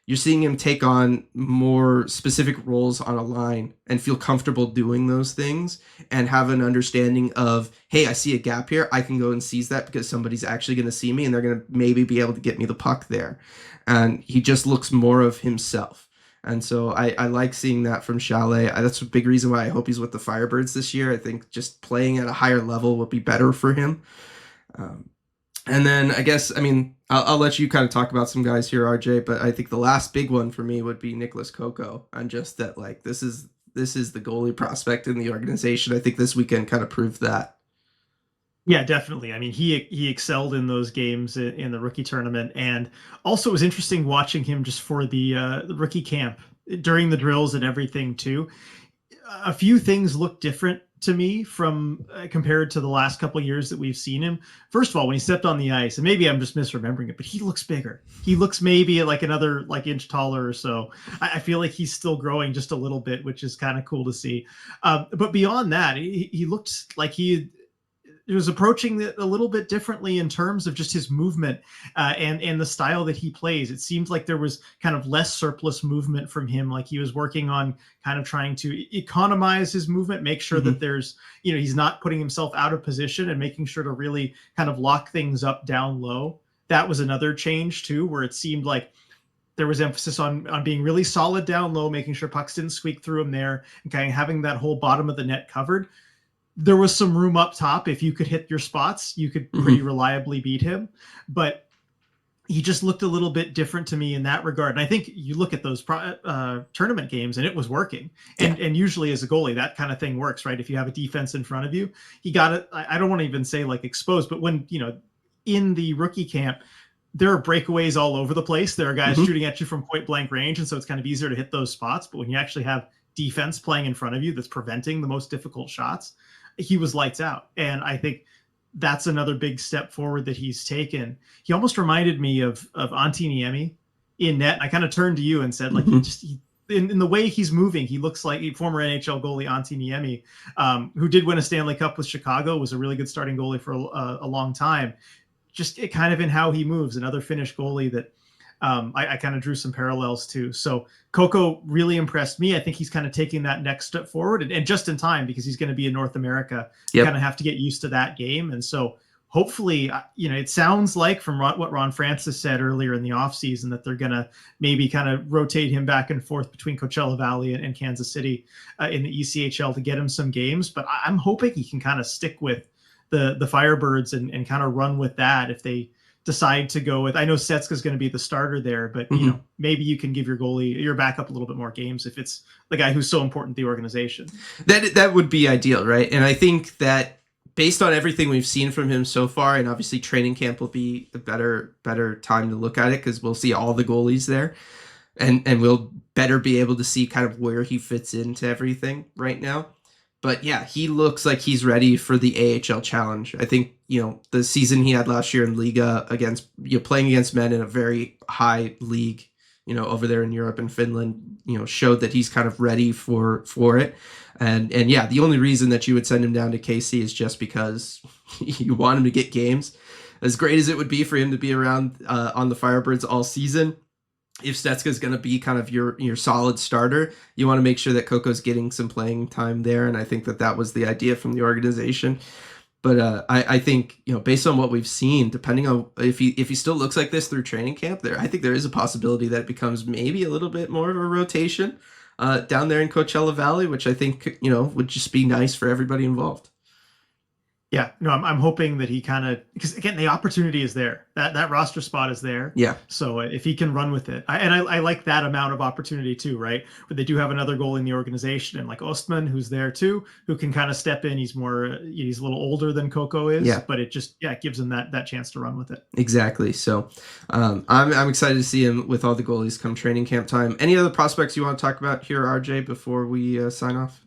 You're seeing him take on more specific roles on a line and feel comfortable doing those things and have an understanding of, hey, I see a gap here. I can go and seize that because somebody's actually going to see me and they're going to maybe be able to get me the puck there. And he just looks more of himself. And so I like seeing that from Chalet. That's a big reason why I hope he's with the Firebirds this year. I think just playing at a higher level will be better for him. And then I guess, I'll let you kind of talk about some guys here, RJ, but I think the last big one for me would be Nicholas Coco. And just that, like, this is the goalie prospect in the organization. I think this weekend kind of proved that. Yeah, definitely. I mean, he excelled in those games in the rookie tournament, and also it was interesting watching him just for the rookie camp during the drills and everything too. A few things look different to me from compared to the last couple of years that we've seen him. First of all, when he stepped on the ice, and maybe I'm just misremembering it, but he looks bigger. He looks maybe like another like inch taller or so. I feel like he's still growing just a little bit, which is kind of cool to see. But beyond that, he looked like he was approaching it a little bit differently in terms of just his movement and the style that he plays. It seemed like there was kind of less surplus movement from him. Like he was working on kind of trying to economize his movement, make sure that there's, he's not putting himself out of position and making sure to really kind of lock things up down low. That was another change too, where it seemed like there was emphasis on being really solid down low, making sure pucks didn't squeak through him there and kind of having that whole bottom of the net covered. There was some room up top. If you could hit your spots, you could pretty reliably beat him. But he just looked a little bit different to me in that regard. And I think you look at those tournament games and it was working. And usually as a goalie, that kind of thing works, right? If you have a defense in front of you, he got it. I don't want to even say like exposed, but when, in the rookie camp, there are breakaways all over the place. There are guys shooting at you from point blank range. And so it's kind of easier to hit those spots. But when you actually have defense playing in front of you that's preventing the most difficult shots, he was lights out. And I think that's another big step forward that he's taken. He almost reminded me of Antti Niemi in net. I kind of turned to you and said, like, in the way he's moving, he looks like a former NHL goalie, Antti Niemi, who did win a Stanley Cup with Chicago, was a really good starting goalie for a long time. Just kind of in how he moves, another Finnish goalie that I kind of drew some parallels to. So Coco really impressed me. I think he's kind of taking that next step forward and just in time because he's going to be in North America. You kind of have to get used to that game. And so hopefully, it sounds like from what Ron Francis said earlier in the offseason that they're going to maybe kind of rotate him back and forth between Coachella Valley and Kansas City in the ECHL to get him some games. But I'm hoping he can kind of stick with the Firebirds and kind of run with that if they decide to go with. I know Setska's going to be the starter there, but maybe you can give your backup a little bit more games if it's the guy who's so important to the organization. That would be ideal, right? And I think that based on everything we've seen from him so far, and obviously training camp will be a better time to look at it because we'll see all the goalies there, and we'll better be able to see kind of where he fits into everything right now. But yeah, he looks like he's ready for the AHL challenge. I think, the season he had last year in Liga against, playing against men in a very high league, over there in Europe and Finland, showed that he's kind of ready for it. And yeah, the only reason that you would send him down to KC is just because you want him to get games. As great as it would be for him to be around on the Firebirds all season, if Stetska is going to be kind of your solid starter, you want to make sure that Coco's getting some playing time there. And I think that was the idea from the organization. But I think, based on what we've seen, depending on if he still looks like this through training camp, I think there is a possibility that it becomes maybe a little bit more of a rotation down there in Coachella Valley, which I think, would just be nice for everybody involved. Yeah, no, I'm hoping that he kind of, because again, the opportunity is there. That roster spot is there. Yeah. So if he can run with it, I like that amount of opportunity too, right? But they do have another goal in the organization, and like Ostman, who's there too, who can kind of step in. He's a little older than Coco is, Yeah. but it gives him that chance to run with it. Exactly. So I'm excited to see him with all the goalies come training camp time. Any other prospects you want to talk about here, RJ, before we sign off?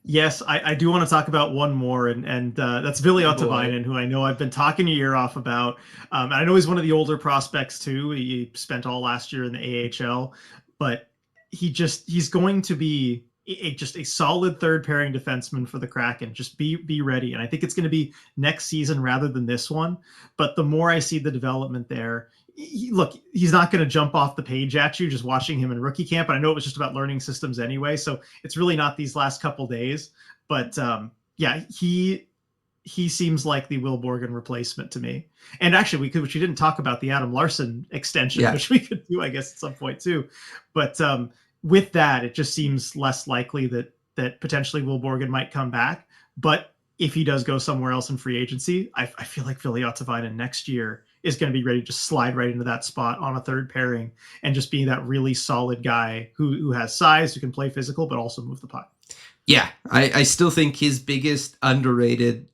Yes, I do want to talk about one more, and that's Ville Ottavainen, who I know I've been talking your ear off about. And I know he's one of the older prospects too. He spent all last year in the AHL, but he's going to be just a solid third pairing defenseman for the Kraken. Just be ready, and I think it's going to be next season rather than this one. But the more I see the development there, he's not going to jump off the page at you just watching him in rookie camp. And I know it was just about learning systems anyway, so it's really not these last couple days. But he seems like the Will Borgen replacement to me. And actually, we didn't talk about the Adam Larson extension, which we could do, I guess, at some point too. But with that, it just seems less likely that potentially Will Borgen might come back. But if he does go somewhere else in free agency, I feel like Ville Ottavainen next year is going to be ready to slide right into that spot on a third pairing and just be that really solid guy who has size, who can play physical, but also move the puck. Yeah, I still think his biggest underrated,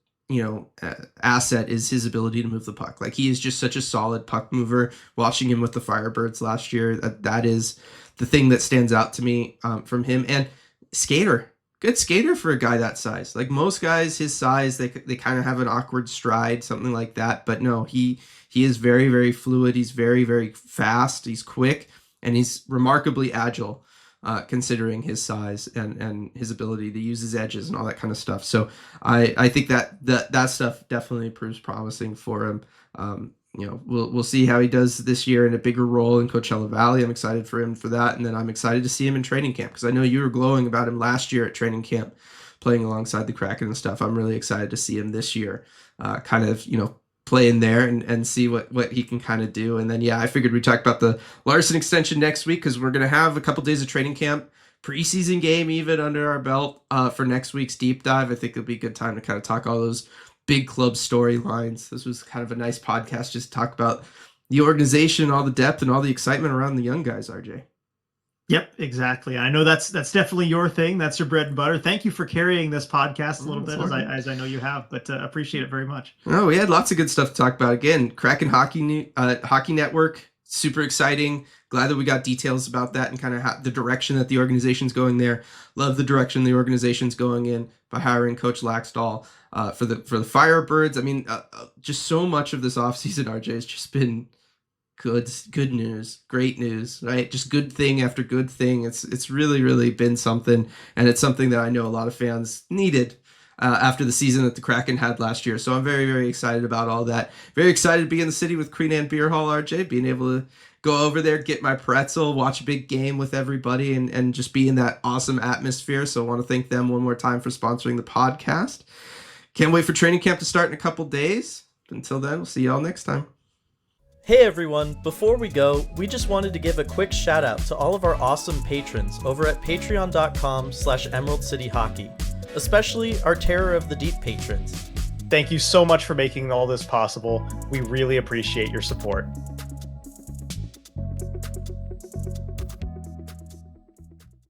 asset is his ability to move the puck. Like, he is just such a solid puck mover. Watching him with the Firebirds last year, that is the thing that stands out to me from him. And skater, good skater for a guy that size. Like, most guys his size, they kind of have an awkward stride, something like that. But no, he is very, very fluid. He's very, very fast. He's quick, and he's remarkably agile, considering his size and his ability to use his edges and all that kind of stuff. So I think that stuff definitely proves promising for him. We'll see how he does this year in a bigger role in Coachella Valley. I'm excited for him for that, and then I'm excited to see him in training camp, because I know you were glowing about him last year at training camp, playing alongside the Kraken and stuff. I'm really excited to see him this year, play in there and see what he can kind of do. And then, I figured we'd talk about the Larson extension next week, because we're going to have a couple days of training camp, preseason game even under our belt for next week's deep dive. I think it'll be a good time to kind of talk all those big club storylines. This was kind of a nice podcast just to talk about the organization, all the depth and all the excitement around the young guys, RJ. Yep, exactly. I know that's definitely your thing. That's your bread and butter. Thank you for carrying this podcast a little bit, as I know you have, but appreciate it very much. Oh, we had lots of good stuff to talk about. Again, Kraken Hockey Network, super exciting. Glad that we got details about that and kind of the direction that the organization's going there. Love the direction the organization's going in by hiring Coach Laxdal for the Firebirds. I mean, just so much of this offseason, RJ, has just been good news, great news, right? Just good thing after good thing. It's really, really been something, and it's something that I know a lot of fans needed after the season that the Kraken had last year. So I'm very, very excited about all that. Very excited to be in the city with Queen Anne Beer Hall, RJ, being able to go over there, get my pretzel, watch a big game with everybody, and just be in that awesome atmosphere. So I want to thank them one more time for sponsoring the podcast. Can't wait for training camp to start in a couple days. Until then, we'll see y'all next time. Hey everyone, before we go, we just wanted to give a quick shout out to all of our awesome patrons over at patreon.com/Emerald City Hockey, especially our Terror of the Deep patrons. Thank you so much for making all this possible. We really appreciate your support.